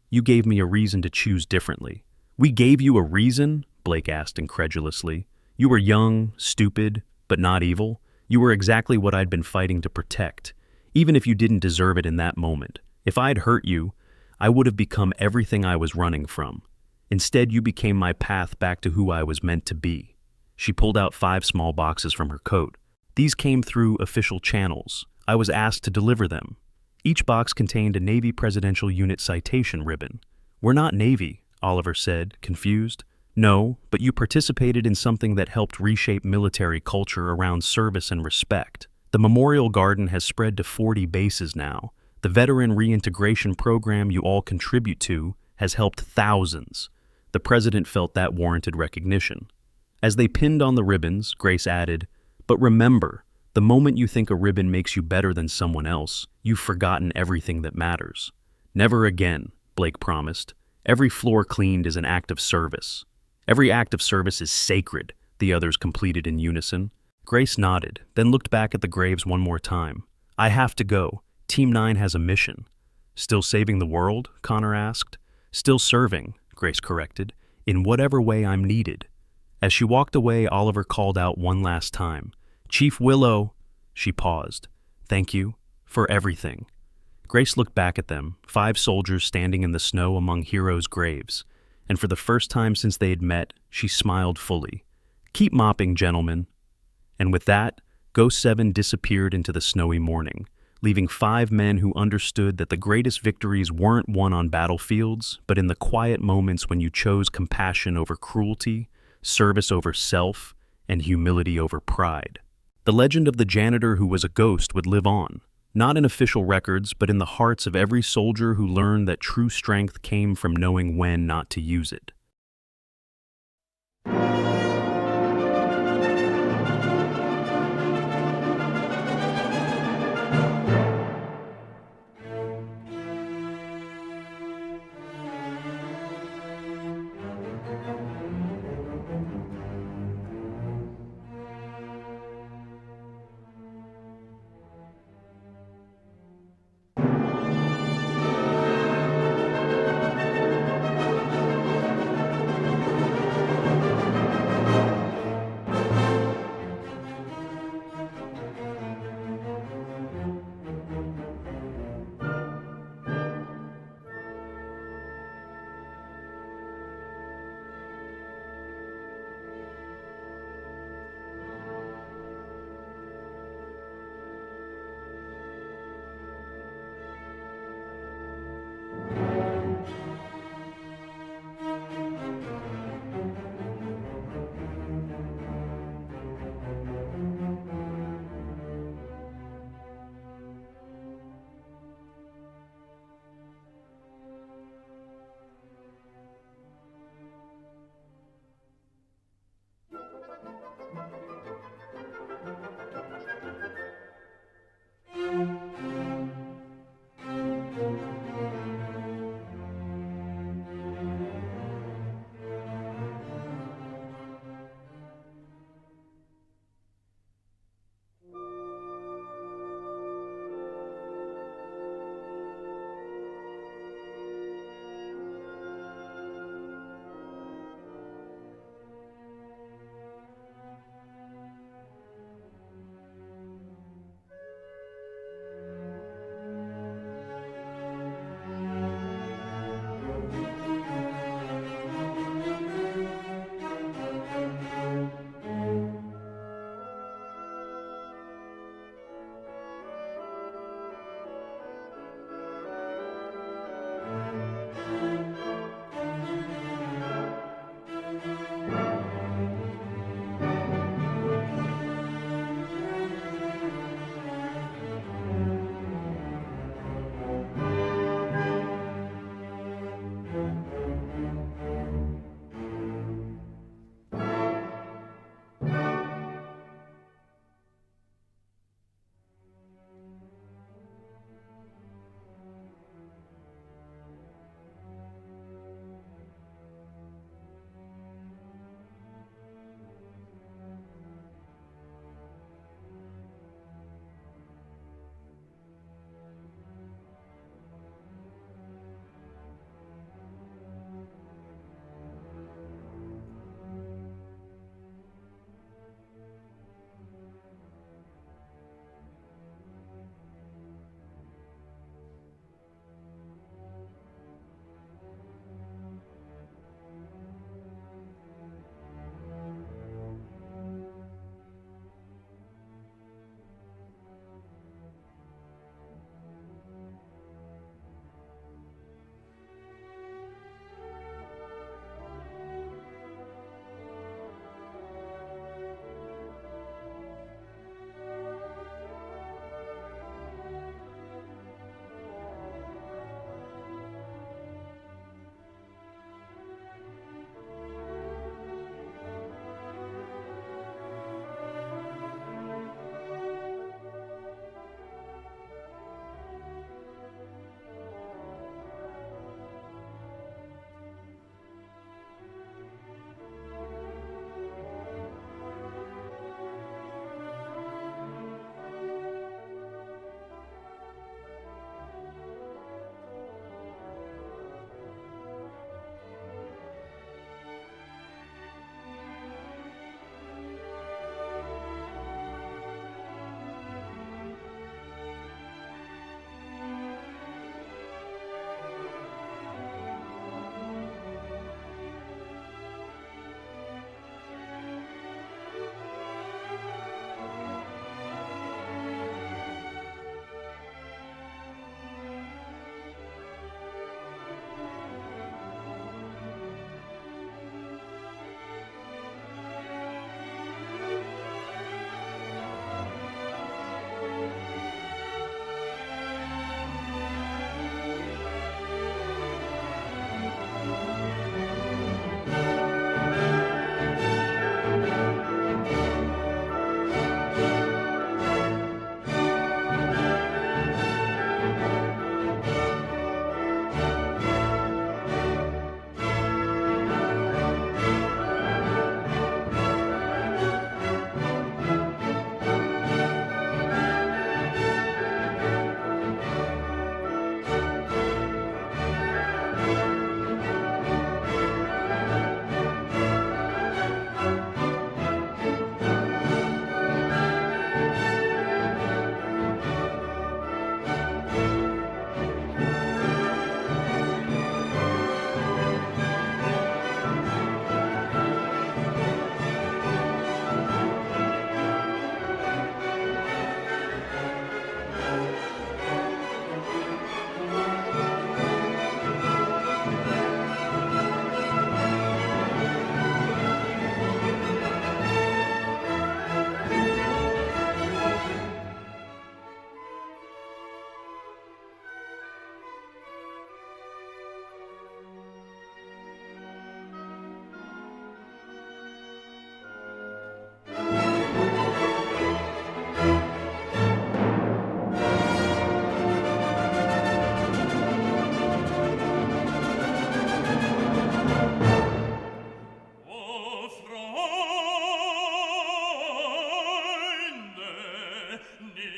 You gave me a reason to choose differently. We gave you a reason? Blake asked incredulously. You were young, stupid, but not evil. You were exactly what I'd been fighting to protect, even if you didn't deserve it in that moment. If I'd hurt you, I would have become everything I was running from. Instead, you became my path back to who I was meant to be. She pulled out 5 small boxes from her coat. These came through official channels. I was asked to deliver them. Each box contained a Navy Presidential Unit citation ribbon. We're not Navy, Oliver said, confused. No, but you participated in something that helped reshape military culture around service and respect. The Memorial Garden has spread to 40 bases now. The veteran reintegration program you all contribute to has helped thousands. The president felt that warranted recognition. As they pinned on the ribbons, Grace added, "But remember, the moment you think a ribbon makes you better than someone else, you've forgotten everything that matters." "Never again," Blake promised. "Every floor cleaned is an act of service." "Every act of service is sacred," the others completed in unison. Grace nodded, then looked back at the graves one more time. "I have to go. Team 9 has a mission." "Still saving the world?" Connor asked. "Still serving," Grace corrected, "in whatever way I'm needed." As she walked away, Oliver called out one last time. "Chief Willow." She paused. "Thank you for everything." Grace looked back at them, 5 soldiers standing in the snow among heroes' graves, and for the first time since they had met, she smiled fully. "Keep mopping, gentlemen." And with that, Ghost 7 disappeared into the snowy morning, leaving 5 men who understood that the greatest victories weren't won on battlefields, but in the quiet moments when you chose compassion over cruelty, service over self, and humility over pride. The legend of the janitor who was a ghost would live on, not in official records, but in the hearts of every soldier who learned that true strength came from knowing when not to use it.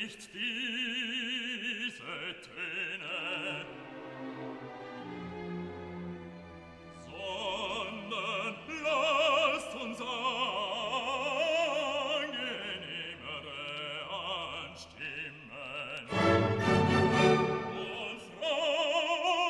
nicht diese Töne, sondern lasst uns angenehmere anstimmen und freudenvollere.